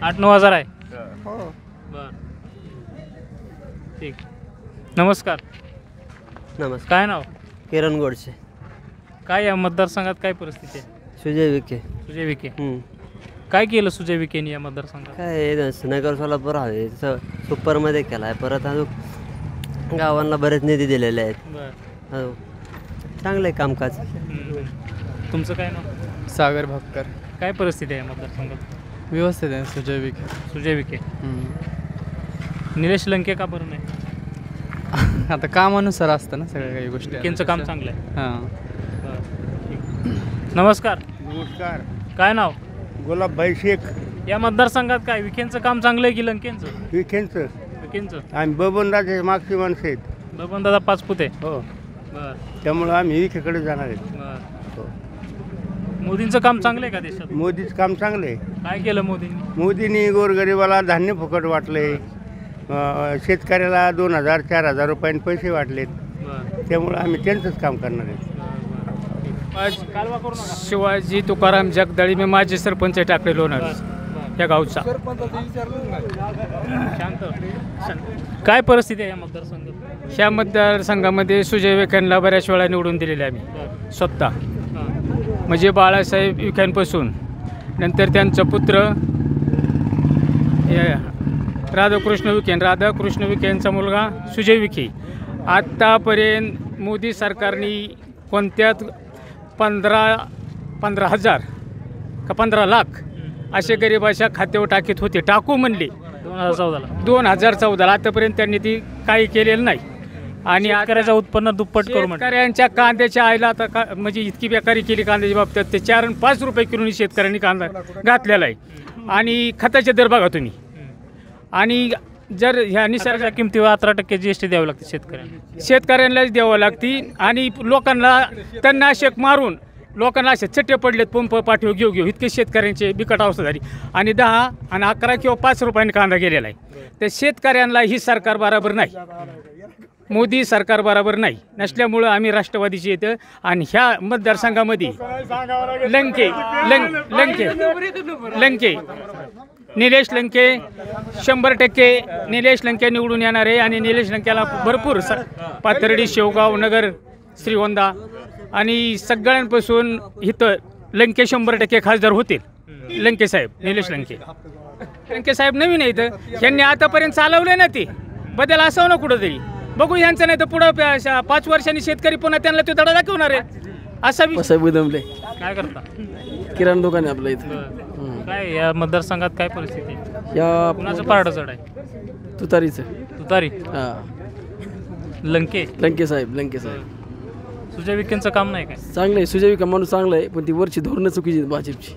8-9 हजार आहे. बर, ठीक. नमस्कार. काय नाव? किरण गोडसे. काय या मतदारसंघात काय परिस्थिती आहे? सुजय विखे. सुजय विखे. काय केलं सुजय विखेने या मतदारसंघात? काय नगर सोलापूर हवे सुपरमध्ये केला आहे. परत अजून गावांना बरेच निधी दिलेले आहेत. बरं. चांगलं आहे कामकाज. तुमचं काय नाव? सागर भापकर. काय परिस्थिती आहे या मतदारसंघात? व्यवस्थित आहे. सुजय विखे. सुजय विखे. निलेश लंके का बरं नाही? आता कामानुसार असतं ना सगळ्या काही गोष्टी. विखेंचं काम चांगलं आहे. हां. नमस्कार. नमस्कार. काय नाव? गुलाबभाई शेख. या मतदारसंघात काय विखेंचं काम चांगलं आहे की लंकेंचं? विखेंचं. विखेंचं. आम्ही बबनराजे मागची माणसं आहेत. बबनदादा पाचपुते. हो. बरं. त्यामुळं आम्ही विखेकडे जाणार आहेत. बरं. मोदींचं काम चांगलं आहे का देशात? मोदीचं काम चांगलं आहे. काय केलं मोदींनी? मोदींनी गोरगरिबाला धान्य फुकट वाटले, शेतकऱ्याला 2,000-4,000 रुपयांनी पैसे वाटलेत. त्यामुळं आम्ही त्यांचंच काम करणार आहे. कालवा करू नका. शिवाजी तुकाराम जगदाळी, मी माझे सरपंच टाकले लोणार. या गावचा. काय परिस्थिती आहे या मतदारसंघात? ह्या मतदारसंघामध्ये सुजय विखेंना बऱ्याच वेळा निवडून दिलेले आम्ही स्वतः. म्हणजे बाळासाहेब विखेंपासून नंतर त्यांचा पुत्र राधाकृष्ण विखे यांचा मुलगा सुजय विखे. आत्तापर्यंत मोदी सरकारने कोणत्याच 15,000 का 15 लाख असे गरिबाच्या खात्यावर टाकीत होते. टाकू म्हणले 2014 आतापर्यंत त्यांनी ती काही केलेलं नाही. आणि शेतकऱ्याचं उत्पन्न दुप्पट करू म्हणतात. शेतकऱ्यांच्या कांद्याच्या आईला आता म्हणजे इतकी बेकारी केली कांद्याच्या बाबतीत. ते 4 आणि 5 रुपये किलोनी शेतकऱ्यांनी कांदा घातलेला आहे. आणि खताचे दर बघा तुम्ही. आणि जर ह्या निसर्गाच्या किमतीवर 18% GST द्यावी लागते शेतकऱ्यांनाच द्यावं लागते. आणि लोकांना तणनाशक मारून लोकांना असे चट्टे पडलेत पंप पाठीवर घेऊ इतके शेतकऱ्यांचे बिकट अवस्था झाली. आणि 10 आणि 11 किंवा 5 रुपयांनी कांदा गेलेला आहे. तर शेतकऱ्यांना ही सरकार बरोबर नाही. मोदी सरकार बरोबर नाही नसल्यामुळं आम्ही राष्ट्रवादीचे येतं. आणि ह्या मतदारसंघामध्ये लंके निलेश लंके 100% निलेश लंके निवडून येणार आहे. आणि निलेश लंकेला भरपूर पाथर्डी, शेवगाव, नगर, श्रीगोंदा आणि सगळ्यांपासून इथं लंके 100% खासदार होतील. लंके साहेब, निलेश लंके साहेब नवीन आहे इथं. ह्यांनी आतापर्यंत चालवलं ना ते बदल असावं ना कुठंतरी. बघू ह्यांचं नाही तर पुढं 5 वर्षांनी शेतकरी पुन्हा त्यांना तो धडा दाखवणार आहे. असा दमले. काय करता? किराणा दुकान आहे आपलं इथं. काय या मतदारसंघात काय परिस्थिती आहे? या कुणाचं पारडं जड आहे? तुतारी. लंके साहेब. सुजय विखेंचं काम नाही काय? चांगलं आहे. सुजय विखे माणूस चांगला आहे, पण ती वरची धोरणं चुकीची आहेत भाजपची.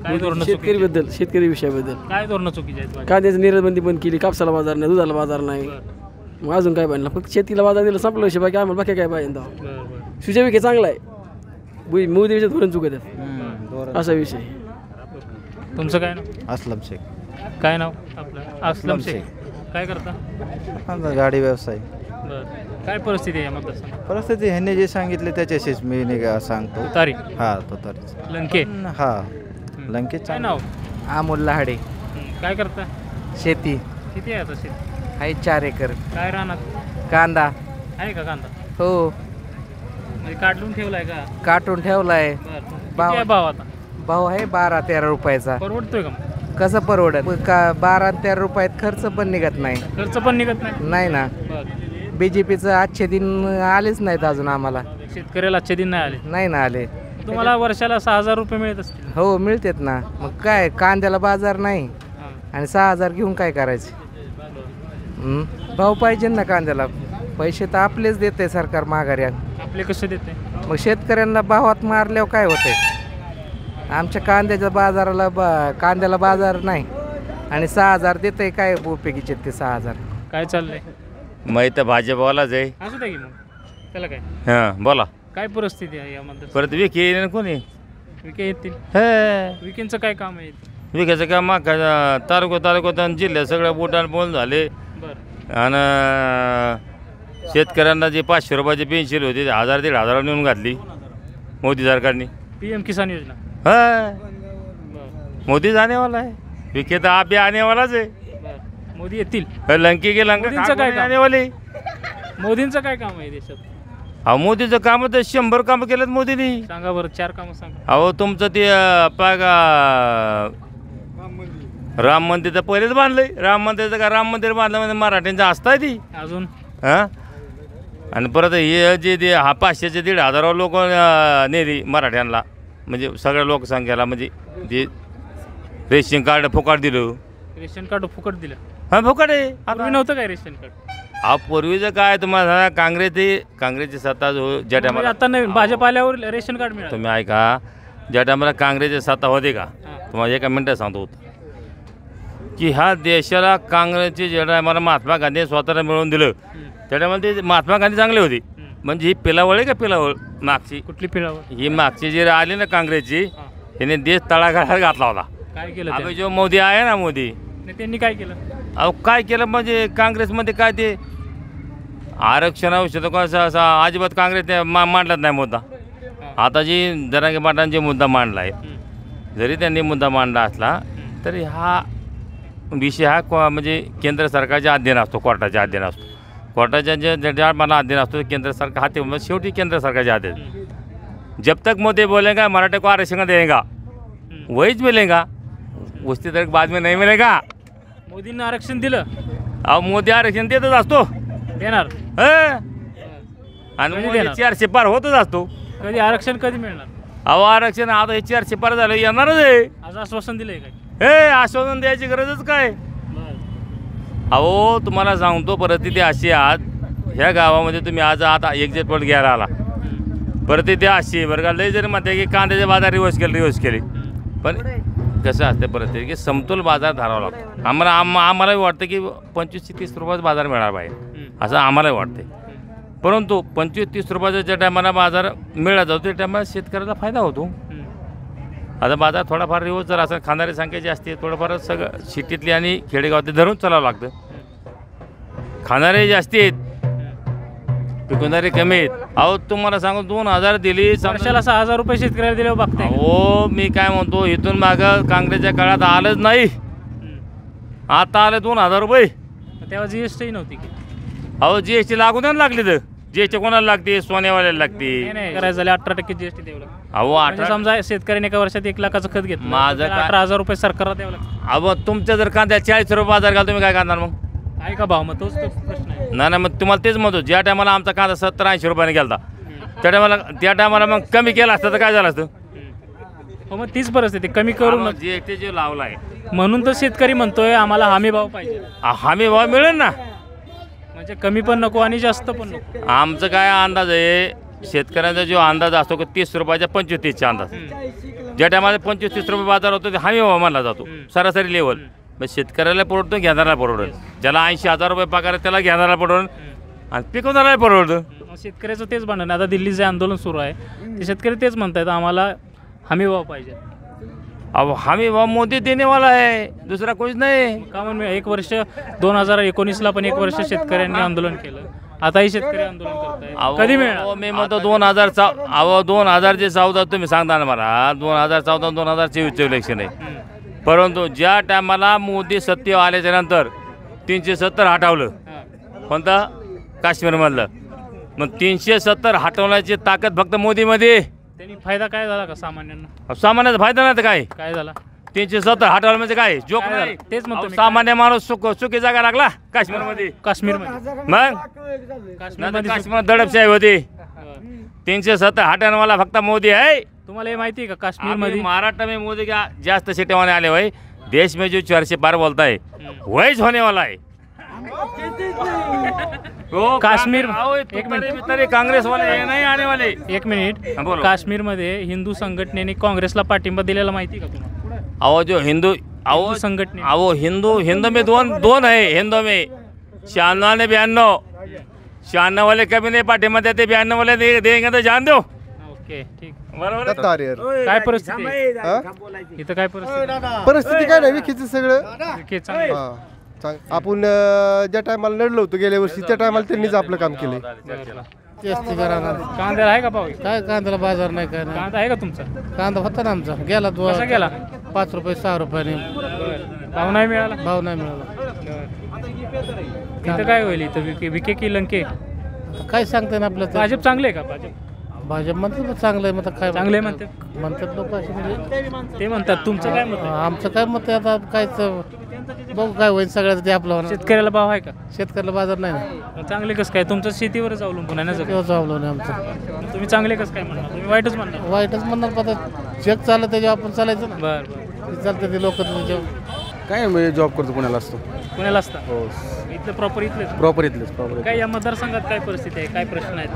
काय धोरणं? शेतकरी विषयाबद्दल काय धोरणं चुकीची आहेत? कांद्याची निर्बंधी बंद केली, कापसाला बाजार नाही, दुधाला बाजार नाही. मग अजून काय पाहिजे? फक्त शेतीला बाजार दिला संपलं विषय. बाकी आम्हाला बाकी काय पाहिजे? सुजय विखे चांगला आहे, मोदीचे धोरण चुकत आहेत असा विषय. तुमचं काय नाव? असलम शेख. काय नाव आपलं? असलम शेख. काय करता? गाडी व्यवसाय. काय परिस्थिती आहे या मतदारसंघात? परिस्थिती ह्यांनी जे सांगितले त्याच्याशीच मी सांगतो. तुतारी. हा तुतारी. लंके. हा लंके. काय नाव? अमोल लहाडे. काय करता? शेती. किती आहे आता शेती? आहे 4 एकर. काय राहणार? कांदा आहे का कांदा? हो. म्हणजे काढून ठेवलाय का? काटून ठेवलाय. भाव आता? भाव आहे 12-13 रुपयाचा. परवडतोय का? कसं परवडत? 12-13 रुपयात खर्च पण निघत नाही. नाही ना. BJPचं आजचे दिन आलेच नाहीत अजून आम्हाला. शेतकऱ्याला आजचे दिन नाही ना आले. तुम्हाला वर्षाला 6,000 रुपये मिळत असतील? हो मिळतात ना. मग काय कांद्याला बाजार नाही आणि 6,000 घेऊन काय करायचे? भाव पाहिजे ना कांद्याला. पैसे तर आपलेच देते सरकार माघारी. आपले कसे देते? मग शेतकऱ्यांना भावात मारल्यावर काय होते? आमच्या कांद्याच्या बाजाराला कांद्याला बाजार नाही आणि 6,000 देते. काय उपयोगीचे ते 6,000? काय चाललंय? मग तर भाजपवालाच आहे. असू द्या की मग त्याला काय. हां बोला. काय परिस्थिती आहे यामध्ये? परत विखे कोणी? विखे येतील. विखेंचं काय काम आहे? विखेचं काम तालुक्यात जिल्ह्यात सगळं बोटान बोल झाले. आणि शेतकऱ्यांना जे 500 रुपयाची पेन्शन होती 1,000-1,500 नेऊन घातली मोदी सरकारने. PM किसान योजना. मोदी जानेवाला आहे. विखे तर आप आनेवालाच आहे. मोदी येतील. लंके के मोदींचं काय आनेवाले. मोदींचं काय काम आहे देशात? अहो मोदीचं काम तर 100 कामं केलं मोदींनी. सांगा बरं 4 कामं सांगा. अहो तुमचं ते राम मंदिर तर पहिलेच बांधलंय. राम मंदिर बांधलं म्हणजे मराठ्यांचं असताय ती अजून. हां आणि परत हे जे 500चे 1,500 लोक नेली मराठ्यांना. म्हणजे सगळ्या लोकसंख्येला म्हणजे जे रेशन कार्ड फुकट दिलं. रेशन कार्ड फुकट दिलं? हां फुकट आहे. पूर्वी नव्हतं काय रेशन कार्ड? अहो पूर्वीचं काय तुम्हाला काँग्रेसची सत्ता ज्या टायमाला आता नवीन भाजप आल्यावर रेशन कार्ड मिळालं. तुम्ही ऐका ज्या टायमाला काँग्रेसची सत्ता होते का तुम्हाला एका मिनिटात सांगतो की ह्या देशाला काँग्रेसचे ज्या टायमाला महात्मा गांधी स्वतःला मिळवून दिलं त्या टायमाला ते महात्मा गांधी चांगले होते. म्हणजे ही पिलावळ आहे का पिलावळ मागची? कुठली पिलावळ? ही मागची जी आली ना काँग्रेसची त्याने देश तळागाळात घातला होता. काय केलं? अबे जो मोदी आहे ना मोदी त्यांनी काय केलं? अहो काय केलं म्हणजे काँग्रेसमध्ये काय ते आरक्षणाविषयी कसं अजिबात काँग्रेसने मांडलाच नाही मुद्दा. आता जी जरांगे पाटलांचे मुद्दा मांडला आहे जरी त्यांनी मुद्दा मांडला असला तरी हा विषय हा म्हणजे केंद्र सरकारच्या अधीन असतो, कोर्टाच्या अधीन असतो. कोर्टाच्या ज्या मला अधीन असतो केंद्र सरकार हा ते शेवटी केंद्र सरकारच्या अधीन. जब तक मोदी बोलेगा मराठे को आरक्षण देगा वहीच मिलेगा, उसकी तरफ बाद में नहीं मिलेगा. मोदींनी आरक्षण दिलं, अहो मोदी आरक्षण देतच असतो, देणार. आणि मोदी 400 पार होतच असतो. कधी आरक्षण कधी मिळणार? अहो आरक्षण आता हे 400 पार झालं, येणारच आहे. आज आश्वासन दिलंय काय? हे आश्वासन द्यायची गरजच काय? अहो तुम्हाला सांगतो, परिस्थिती अशी आहात ह्या गावामध्ये तुम्ही आज आता एक्झिट पोल घ्यायला आला, परिस्थिती अशी आहे बरं का. लय जरी म्हणते की कांद्याचे बाजार रिवर्स केले, पण कसं असते परिस्थिती की समतोल बाजार धरावा लागतो. आम्हालाही वाटतं की 25 ते 30 रुपयाचा बाजार मिळाला पाहिजे असं आम्हालाही वाटते. परंतु 25 ते 30 रुपयाचा ज्या टायमाला बाजार मिळाला जातो त्या टायमाला शेतकऱ्याचा फायदा होतो. आता बाजार थोडाफार रिवर्स जर असं खाणारी संख्या जास्ती आहे, थोडंफार सगळं सिटीतली आणि खेडेगावातली धरून चालावं लागतं. खाणारे जास्ती आहेत, पिकवणारे कमी आहेत. अहो तुम्हाला सांगू 2000 दिली, वर्षाला 6000 रुपये शेतकऱ्याला दिले बघताय. हो मी काय म्हणतो, इथून मागं काँग्रेसच्या काळात आलंच नाही, आता आलं 2000 रुपये. तेव्हा जीएसटी नव्हती की? अहो जीएसटी लागू द्या लागली, तर जीएसटी कोणाला लागते? सोन्यावाल्याला लागते. करायचं झालं 18% जीएसटी द्यावं लागतं. अहो म्हणजे समजा शेतकऱ्याने एका वर्षात 1 लाखाचं खत घेतलं, माझं 18,000 रुपये सरकारला द्यावं लागतं. अहो तुमच्या जर कांद्या 40 रुपये बाजार घाल, तुम्ही काय करणार मग? आहे का भाव? मग तोच प्रश्न आहे. नाही मग तुम्हाला तेच म्हणतो, ज्या टायमाला आमचा कांदा 70-80 रुपयाने गेला त्या टायमाला मग कमी केला असतं तर काय झालं असतं? हो मग तीच परिस्थिती, कमी करून जीएसटी जे लावला आहे म्हणून तर शेतकरी म्हणतोय आम्हाला हमी भाव पाहिजे. हमी भाव मिळेल ना, म्हणजे कमी पण नको आणि जास्त पण नको. आमचं काय अंदाज आहे, शेतकऱ्यांचा जो अंदाज असतो की 30 रुपयाच्या 25-30चा अंदाज. ज्या टायमाला 25-30 रुपये बाजार होतो ते हमी भाव मानला जातो, सरासरी लेवल. मग शेतकऱ्याला परवडतो, घेणाऱ्याला परवडेल. ज्याला 80,000 रुपये पगार आहे त्याला घेणाऱ्याला परवडेल आणि पिकवणाऱ्याला परवडतं. शेतकऱ्याचं तेच म्हणणं. आता दिल्लीचं जे आंदोलन सुरू आहे ते शेतकरी तेच म्हणतात आम्हाला हमी भाव पाहिजे. अब हमी भाव मोदी देने वाला है, दुसरा कोणीच नाही. का म्हणून 1 वर्ष 2019ला पण 1 वर्ष शेतकऱ्यांनी आंदोलन केलं, आताही शेतकरी आंदोलन करताय. कधी मिळणार? मी म्हणतो 2014 तुम्ही सांगता ना मला, 2014-2024 इलेक्शन आहे. परंतु ज्या टायमाला मोदी सत्तेवर आल्याच्या नंतर 370 हटवलं, कोणतं? काश्मीरमधलं. मग 370 हटवण्याची ताकद फक्त मोदीमध्ये. त्यांनी फायदा काय झाला का सामान्यांना? सामान्याचा फायदा नाही तर काय झाला? 370 हटवलं म्हणजे काय जोक नाही. तेच म्हणतो, सामान्य माणूस सुखी जागा लागला काश्मीरमध्ये. मग काश्मीर दडपशाही होती. 370 हटवण्यावाला फक्त मोदी आहे. तुम्हाला हे माहिती आहे का काश्मीरमध्ये महाराष्ट्र में मोदी का जास्त सीटें होने वाले भाई, देश में जो 400 पार बोलता है वही होने वाला है. काश्मीर काँग्रेस वाले नाही आने वाले. 1 मिनिट. काश्मीरमध्ये हिंदू संघटनेने काँग्रेसला पाठिंबा दिलेला माहिती का तुम्हाला? अहो जो हिंदू संघटने, अहो हिंदू में दोन है. हिंदू में 96 आणि 92. 96 वाले कभी नाही पाठिंबा देते, 92 वाले देंगे तो जान दो. ओके ठीक. बरोबर. काय परिस्थिती इथं? काय परिस्थिती काय नाही, विखेचं सगळं. आपण ज्या टायमाला लढलो होतो गेल्या वर्षी त्या टायमाला त्यांनीच आपलं काम केलं. कांद्याला आहे का भाव? काय कांद्याला बाजार नाही, काय नाही. कांदा आहे का तुमचा? कांदा होता ना आमचा, गेला. कसा गेला? 5 रुपये 6 रुपयाने. भाव नाही मिळाला? भाव नाही मिळाला. इथं काय होईल? इथं विखे की लंके? काय सांगता ना आपलं. भाजप चांगले आहे का? भाजप म्हणतात चांगलं आहे. मग काय चांगले म्हणतात लोक असे, म्हणजे ते म्हणतात. तुमचं काय मत? आमचं काय मत आहे आता, कायच बघू काय होईल. सगळ्याचं ते आपलं. शेतकऱ्याला भाव आहे का? शेतकऱ्याला बाजार नाही ना. चांगले कसं काय? तुमचं शेतीवरच अवलंबून आहे ना? अवलंबून आहे आमचं. तुम्ही चांगले कसं काय म्हणणार? तुम्ही वाईटच म्हणणार? वाईटच म्हणणार. आता जग चाललं त्याच्यावर आपण चालायचं ना. बरं चालतं ते लोक काय म्हणजे जॉब करतो पुण्याला असतो. पुण्याला असता? हो. इथलं प्रॉपर इथलेच. काय या मतदारसंघात काय परिस्थिती आहे? काय प्रश्न आहेत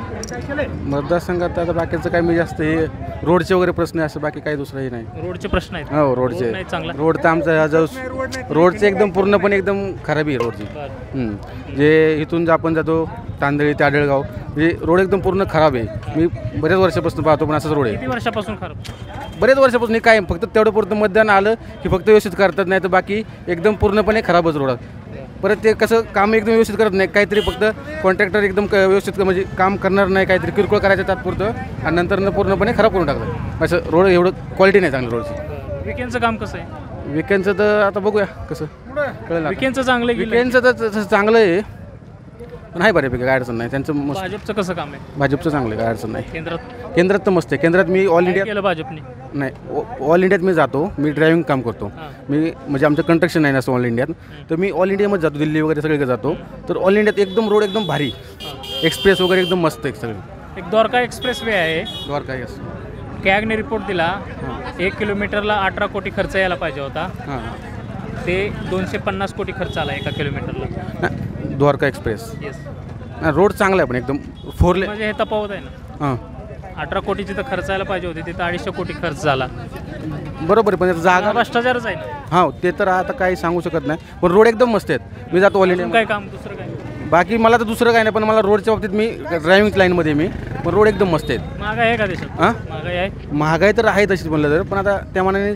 मतदारसंघात? आता बाकीचं काय मी जास्त हे रोडचे वगैरे प्रश्न आहे, असं बाकी काही दुसरंही नाही. रोडचे प्रश्न आहेत? हो रोडचे. रोड तर आमचा रोडचे एकदम पूर्णपणे एकदम खराबी आहे रोडची. जे इथून आपण जातो तांदळी ते आडळगाव, म्हणजे रोड एकदम पूर्ण खराब आहे. मी बऱ्याच वर्षापासून पाहतो पण असंच रोड आहे. किती वर्षापासून खराब? बरेच वर्षापासून. काय फक्त तेवढं पुरतं मतदान आलं की फक्त व्यवस्थित करतात, नाही तर बाकी एकदम पूर्णपणे खराबच रोड. परत ते कसं काम एकदम व्यवस्थित करत नाही, काहीतरी फक्त कॉन्ट्रॅक्टर एकदम व्यवस्थित म्हणजे काम करणार नाही, काहीतरी किरकोळ करायचं तात्पुरतं आणि नंतर पूर्णपणे खराब करून टाकतात. असं रोड एवढं क्वालिटी नाही चांगली रोडची. विकेंडचं काम कसं आहे? विकेंडचं तर आता बघूया कसं कळलं आता. विकेंडचं चांगलं आहे की विकेंडचं तर तसं चांगलं आहे पण आहे बऱ्यापैकी काय अडचण नाही त्यांचं मस्त. भाजपचं कसं काम आहे भाजपचं चांगलं आहे काय अडचण नाही. केंद्रात तर मस्त आहे. केंद्रात मी ऑल काय इंडिया केलं भाजपने? नाही ऑल इंडियात मी जातो. मी ड्रायव्हिंग काम करतो. मी म्हणजे आमचं कंस्ट्रक्शन आहे ना असं ऑल इंडियात. तर मी ऑल इंडियामध्ये जातो. दिल्ली वगैरे सगळीकडे जातो. तर ऑल इंडियात एकदम रोड एकदम भारी एक्सप्रेस वगैरे एकदम मस्त आहे सगळं. एक द्वारका एक्सप्रेस वे आहे. द्वारका यस. कॅगने रिपोर्ट दिला 1 किलोमीटरला 18 कोटी खर्च यायला पाहिजे होता. ते 250 कोटी खर्च आला 1 किलोमीटरला. Dwarka expressway. रोड चांगला आहे पण एकदम 4 लेन. म्हणजे हे तफावत आहे ना. हां 18 कोटीची तर खर्च यायला पाहिजे होती तिथं 250 कोटी खर्च झाला. बरोबर आहे पण त्याचा जागा भ्रष्टाचारच आहे ना. हां ते तर आता काही सांगू शकत नाही पण रोड एकदम मस्त आहेत. मी जातो ऑल इंडिया. काय काम दुसरं काय? बाकी मला तर दुसरं काही नाही पण मला रोडच्या बाबतीत मी ड्रायव्हिंग लाईनमध्ये मी पण रोड एकदम मस्त आहेत. महागाई आहे का देशात? हां महागाई आहे. महागाई तर आहे तशीच म्हणलं तर पण आता त्या मानाने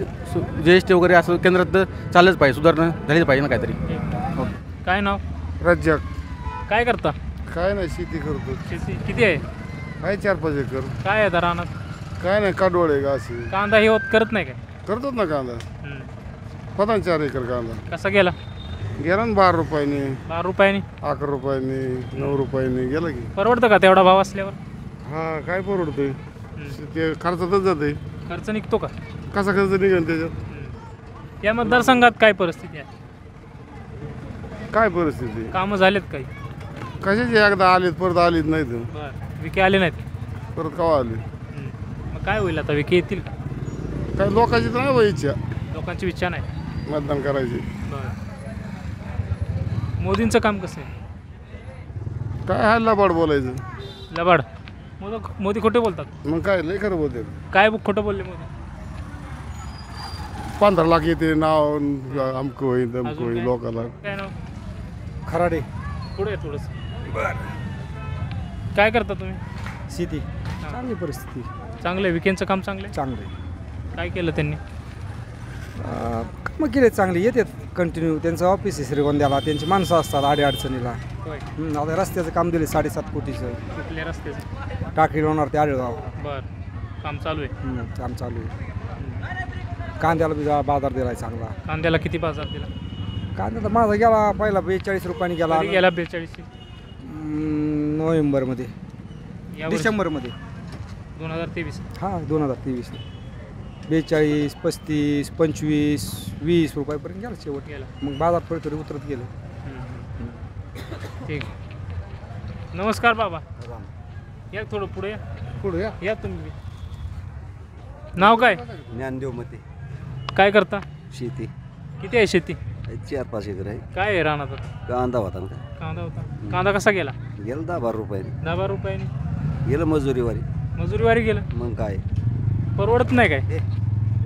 GST वगैरे असं केंद्रात तर चाललंच पाहिजे. सुधारणा झालीच पाहिजे ना काहीतरी. काय नाव? रज्जाक. काय करता? काय नाही शेती करतो. शेती किती आहे? काय 4-5 एकर. काय आहे रानात? काय नाही काडोळे का असे. कांदा हे होत करत नाही काय? करतात ना कांदा. 4 एकर कांदा. कसा गेला? गेला ना 12 रुपयाने. 12 रुपयाने? 11 रुपयाने 9 रुपयाने गेला की. परवडतं का तेवढा भाव असल्यावर? हा काय परवडतंय ते खर्चातच जाते. खर्च निघतो का? कसा खर्च निघेल त्याच्यात? या मतदारसंघात काय परिस्थिती आहे? काय परिस्थिती? कामं झालेत काही? कशाचे एकदा आलेत परत आलीच नाहीत. बरं विके आले नाहीत परत केव्हा आले? मग काय होईल आता? विके येतील का? काय लोकांची तर नाही इच्छा. लोकांची इच्छा नाही मतदान करायची. बरं मोदींचं काम कसं आहे? काय हा लबाड बोलायचं. लबाड? मोदी खोटे बोलतात. मग काय लय खरं बोलते. काय खोटं बोलले मोदी? 15 लाख येते नाव अमकं होईल दमकं होईल लोकांना. काय नाव? खराडे. पुढे थोडंसं. काय करता तुम्ही? शेती. चांगली परिस्थिती. चांगलं आहे. विकेंडचं काम चांगलं आहे. चांगलं आहे. काय केलं त्यांनी? कामं केले चांगले येतात कंटिन्यू. त्यांचं ऑफिस आहे श्रीगोंद्याला. त्यांची माणसं असतात अडचणीला. आता रस्त्याचं काम दिले 7.5 कोटीचं. कुठल्या रस्त्याचं? टाकळी होणार ते आळगाव. बरं काम चालू आहे. काम चालू आहे. कांद्याला बी बाजार दिलाय चांगला. कांद्याला किती बाजार दिला? कांदा तर माझा गेला पहिला 42 रुपयाने गेला. गेला 42 नोव्हेंबरमध्ये यावर्षी? डिसेंबरमध्ये 2023. हां 2023 42, 35, 25, 20 रुपयापर्यंत गेला शेवट. गेला. मग बाजार थोडे उतरत गेले. ठीक. नमस्कार बाबा. या थोडं पुढे या. पुढे या तुम्ही. नाव काय? ज्ञानदेव मते. काय करता? शेती. किती आहे शेती? 4-5 एकर आहे. काय आहे रानात? कांदा होता ना. कांदा होता. कांदा कसा गेला? गेला 10-12 रुपयाने. 10-12 रुपयाने गेलं मजुरीवारी. मजुरीवारी गेलं. मग काय परवडत नाही काय?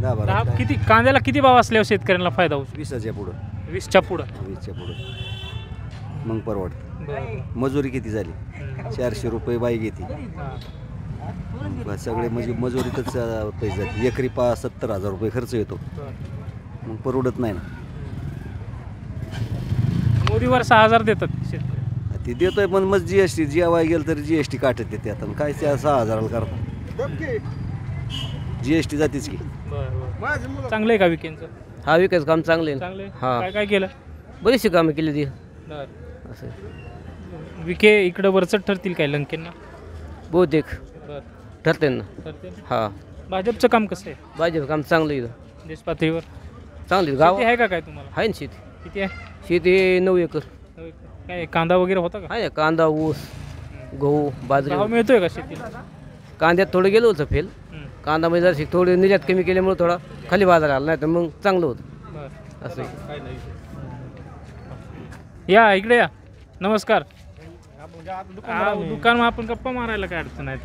10-12 किती कांद्याला किती भाव असल्यावर शेतकऱ्यांना फायदा होतो? 20च्या पुढं. 20च्या पुढं. 20च्या पुढं मग परवडतं. मजुरी किती झाली? 400 रुपये बाई घेते. सगळे म्हणजे मजुरीतच पैसे जाते. एकरी 70,000 रुपये खर्च येतो. मग परवडत नाही ना. मोदीवर 6,000 देतात शेतकरी. ते देतोय पण मग GST जेव्हा गेलं तर GST काटत येते. आता काय त्या 6,000ला करता GST जातेच की. चांगलं आहे का विकेंडचं? हा विकास काम चांगले चांगले. हा काय काय केलं? बरीचशी कामं केली ती. असं विके इकडं वरचढ ठरतील काय लंकेंना? बहुतेक ठरते ना. हा भाजपचं काम कसं आहे? भाजप काम चांगलं आहे. देश पातळीवर चांगली गाव आहे का काय तुम्हाला? आहे ना शेती. किती आहे? शेती 9 एकर. काय कांदा वगैरे होता का? आहे ना कांदा ऊस गहू बाजरी. भाव मिळतोय का शेतीला? कांद्यात थोडं गेलं होतं फेल. कांदामध्ये जर थोडी निर्यात कमी केल्यामुळे थोडा खाली बाजार आला नाही तर मग चांगलं होतं. असं या इकडे या. नमस्कार. दुकान आपण गप्पा मारायला काय अडचण आहे?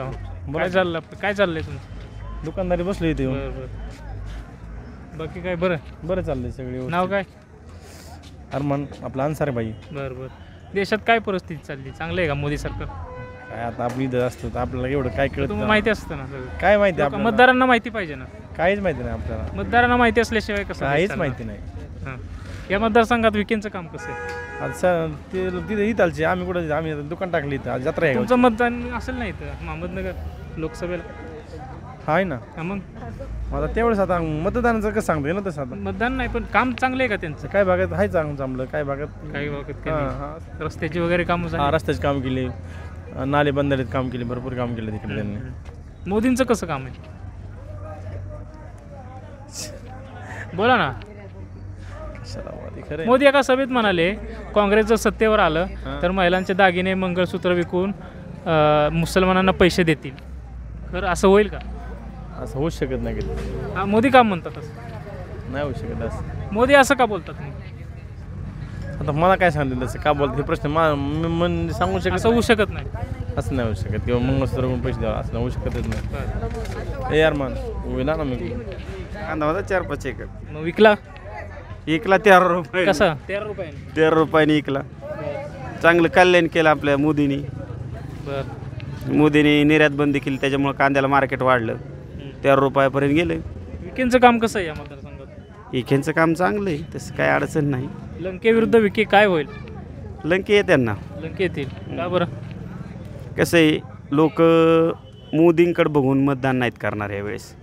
काय चाललं? काय चाललंय तुमचं? दुकानदारी बसलो इथे. बाकी काय बरं? बरं चाललंय सगळे. नाव काय? अरमान आपला अन्सारी भाई. बरं बरं. देशात काय परिस्थिती चालली? चांगलं आहे का मोदी सरकार? काय आता आपण इथं असतो तर आपल्याला एवढं काय कळत? तुम्हाला माहिती असतं ना सगळं. काय माहिती आपल्याला? मतदारांना माहिती पाहिजे ना. काहीच माहिती नाही आपल्याला. मतदारांना माहिती असल्याशिवाय कसं? काहीच माहिती नाही. हां या मतदारसंघात विकेंडचं काम कसं आहे? आता ते तिथे इथालचे आम्ही कुठं आम्ही दुकान टाकली इथं जत्रा आहे. तुमचं मतदान असेल ना इथं अहमदनगर लोकसभेला? आहे ना मग आता तेवढंच आता मतदानाचं कसं सांगतो ना तसं आता मतदान नाही पण काम चांगलं आहे का त्यांचं? काय भागात आहे चांगलं काय भागात काही भागात हां कमी. हां रस्त्याची वगैरे कामं झाली? हां रस्त्याचे काम केले नाले बंधारेत काम केले भरपूर काम केले तिकडे त्यांनी. मोदींचं कसं काम आहे? बोला ना. खरं मोदी एका सभेत म्हणाले काँग्रेस जर सत्तेवर आलं तर महिलांचे दागिने मंगळसूत्र विकून मुसलमानांना पैसे देतील. तर असं होईल का? असं होऊच शकत नाही कधी. हा, मोदी का म्हणतात असं? नाही होऊ शकत असं. मोदी असं का बोलतात मग? आता मला काय सांगतील तसं का बोलत हे प्रश्न म्हणजे सांगू शकत असं होऊ शकत नाही. असं नाही होऊ शकत किंवा मंगळसूत्र करून पैसे द्यावा असं नाही होऊ शकतच नाही. यार मान होईना ना मी कांदा होता 4-5 एकर. मग विकला? इकला 13 रुपये. कसा? 13 रुपयाने? 13 रुपयाने इकला. चांगलं कल्याण केलं आपल्या मोदींनी. मोदींनी निर्यात बंदी केली त्याच्यामुळे कांद्याला मार्केट वाढलं. 13 रुपयापर्यंत गेलं. विखेंचं काम कसं आहे या मतदारसंघात? विखेंचं काम चांगलं आहे तसं काय अडचण नाही. लंके विरुद्ध विखे काय होईल? लंके आहे त्यांना. लंके येतील का बरं? कसं आहे लोक मोदींकडे बघून मतदान नाहीत करणार यावेळेस.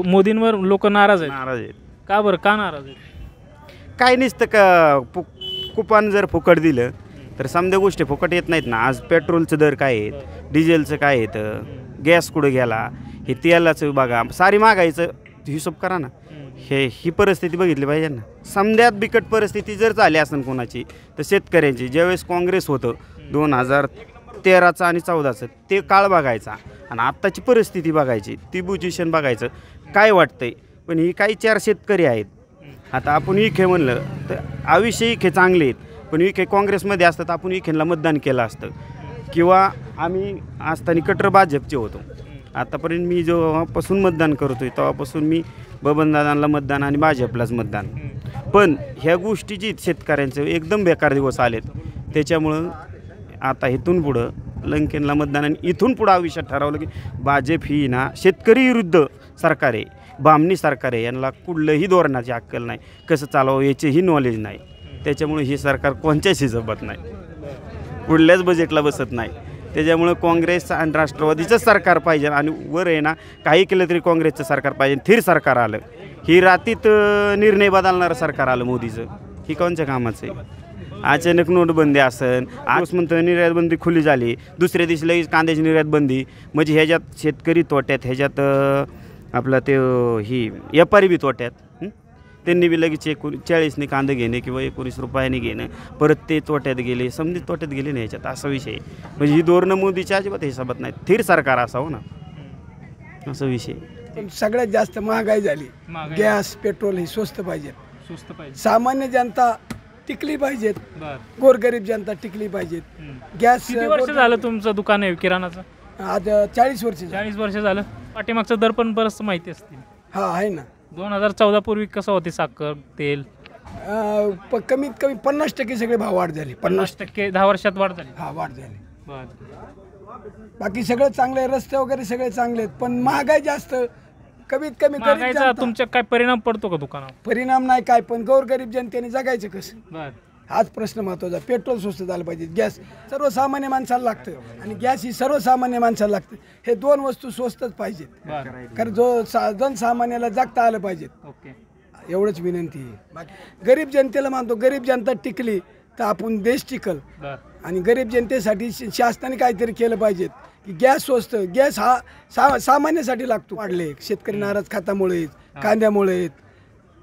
मोदींवर लोक नाराज आहेत. नाराज आहेत. का बरं? का नाराज आहेत? काय नसतं का कुपन जर फुकट दिलं तर समजा गोष्टी फुकट येत नाहीत ना. आज पेट्रोलचं दर काय आहेत, डिझेलचं काय येतं, गॅस कुठं गेला, हे तेलाचं बघा, सारी महागाईचं हिशोब करा ना. ही परिस्थिती बघितली पाहिजे ना. समद्यात बिकट परिस्थिती जर झाली असेल कोणाची तर शेतकऱ्यांची. ज्यावेळेस काँग्रेस होतं 2013चं आणि 14चं ते काळ बघायचा आणि आत्ताची परिस्थिती बघायची, ती पोझिशन बघायचं काय वाटतंय. पण ही काही 4 शेतकरी आहेत. आता आपण विखे म्हणलं तर आयुष्य विखे चांगले आहेत पण विखे काँग्रेसमध्ये असतात आपण विखेंना मतदान केलं असतं किंवा आम्ही असताना कट्टर भाजपचे होतो. आतापर्यंत मी जेव्हापासून मतदान करतोय तेव्हापासून मी बबनदादांना मतदान आणि भाजपलाच मतदान. पण ह्या गोष्टी जी शेतकऱ्यांचे एकदम बेकार दिवस आलेत त्याच्यामुळं आता इथून पुढं लंकेनला मतदान आणि इथून पुढं आयुष्यात ठरवलं की भाजप ही ना शेतकरी विरुद्ध सरकार आहे, बामणी सरकार आहे. यांना कुठलंही धोरणाची अक्कल नाही, कसं चालवावं याचेही नॉलेज नाही. त्याच्यामुळे हे सरकार कोणत्याशी जमत नाही, कुठल्याच बजेटला बसत नाही. त्याच्यामुळं काँग्रेस आणि राष्ट्रवादीचंच सरकार पाहिजे आणि वर आहे ना काही केलं तरी काँग्रेसचं सरकार पाहिजे. थिर सरकार आलं, ही रातीत निर्णय बदलणारं सरकार आलं मोदीचं. ही कोणत्या कामाचं आहे? अचानक नोटबंदी असन, आज म्हणतो निर्यात बंदी खुली झाली, दुसऱ्या दिवशी लगेच कांद्याची निर्यात बंदी. म्हणजे ह्याच्यात शेतकरी तोट्यात, ह्याच्यात आपला ते ही व्यापारी बी तोट्यात. त्यांनी बी लगेच 40ने कांदे घेणे किंवा 19 रुपयाने घेणं, परत ते तोट्यात गेले, समधी तोट्यात गेले नाही. ह्याच्यात असा विषय म्हणजे ही धोरणं मोदीच्या अजिबात हिसाबात नाही. थिर सरकार असावं ना, असा विषय. पण सगळ्यात जास्त महागाई झाली. गॅस पेट्रोल हे स्वस्त पाहिजे. सामान्य जनता टिकली पाहिजेत, गोरगरीब जनता टिकली पाहिजेत. गॅस किती वर्ष झालं तुमचं दुकान आहे किराणाचं? आज 40 वर्ष. 40 वर्ष झालं. पाठीमागचं दर पण बरंच माहिती असतील. हा आहे ना. 2014 पूर्वी कसं होते साखर तेल? कमीत कमी 50% सगळे भाव वाढ झाली. 50% 10 वर्षात वाढ झाली. हा वाढ झाली. बाकी सगळं चांगलं आहे, रस्ते वगैरे सगळे चांगले आहेत पण महागाई जास्त. कमीत कमी महागाईचा तुमच्या काय परिणाम पडतो का दुकानावर? परिणाम नाही काय, पण गोरगरीब जनतेने जगायचं कसं हाच प्रश्न महत्त्वाचा. पेट्रोल स्वस्त झालं पाहिजे, गॅस सर्वसामान्य माणसाला लागतं आणि गॅस ही सर्वसामान्य माणसाला लागतं. हे 2 वस्तू स्वस्तच पाहिजेत कारण जनसामान्याला जगता आलं पाहिजेत. एवढंच विनंती आहे. गरीब जनतेला मानतो, गरीब जनता टिकली तर आपण देश टिकल. आणि गरीब जनतेसाठी शासनाने काहीतरी केलं पाहिजे की गॅस स्वस्त. गॅस हा सामान्यासाठी लागतो. वाढले शेतकरी नाराज खतामुळे, कांद्यामुळे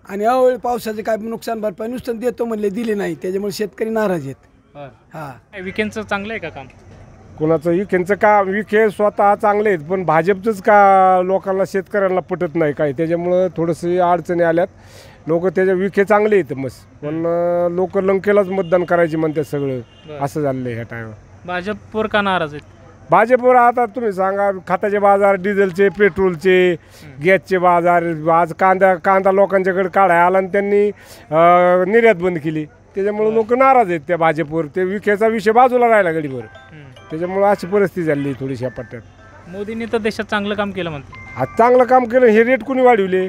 आणि अवेळी पावसाचे काय नुकसान भरपाई नुसतं देतो म्हणले, दिले नाही, त्याच्यामुळे शेतकरी नाराज आहेत. हा विकेंडचं चांगलं आहे का काम? कोणाचं विखेंचं का? विखे स्वतः चांगले आहेत पण भाजपचंच का लोकांना शेतकऱ्यांना पटत नाही काय, त्याच्यामुळं थोडंसं अडचणी आल्यात. लोक त्याच्या विखे चांगले आहेत मस्त पण लोक लंकेलाच मतदान करायचे म्हणतात सगळं. असं झालं ह्या टायमात. भाजपवर का नाराज आहेत? भाजपवर आता तुम्ही सांगा, खताचे बाजार, डिझेलचे, पेट्रोलचे, गॅसचे बाजार. आज कांदा लोकांच्याकडे काढायला आला आणि त्यांनी निर्यात बंद केली, त्याच्यामुळे लोक नाराज आहेत त्या भाजपवर. ते विखेचा विषय बाजूला राहिला गडीवर, त्याच्यामुळे अशी परिस्थिती झाली थोडीशी या पट्ट्यात. मोदींनी तर देशात चांगलं काम केलं म्हणते. आज चांगलं काम केलं. हे रेट कुणी वाढवले?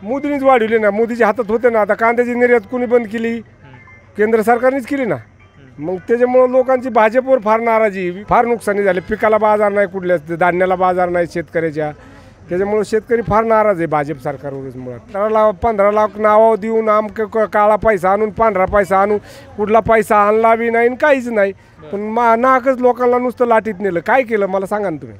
मोदींनीच वाढवले ना. मोदीच्या हातात होते ना. आता कांद्याची निर्यात कुणी बंद केली? केंद्र सरकारनेच केली ना. मग त्याच्यामुळं लोकांची भाजपवर फार नाराजी, फार नुकसानी झाली. पिकाला बाजार नाही, कुठल्याच धान्याला बाजार नाही शेतकऱ्याच्या, त्याच्यामुळे शेतकरी फार नाराज आहे भाजप सरकारवरच मुळात. 15 लाख नावं देऊन काळा पैसा आणून पांढरा पैसा आणून कुठला पैसा आणला बी नाही आणि काहीच नाही. पण नाकच लोकांना नुसतं लाटीत नेलं. काय केलं मला सांगा ना तुम्ही.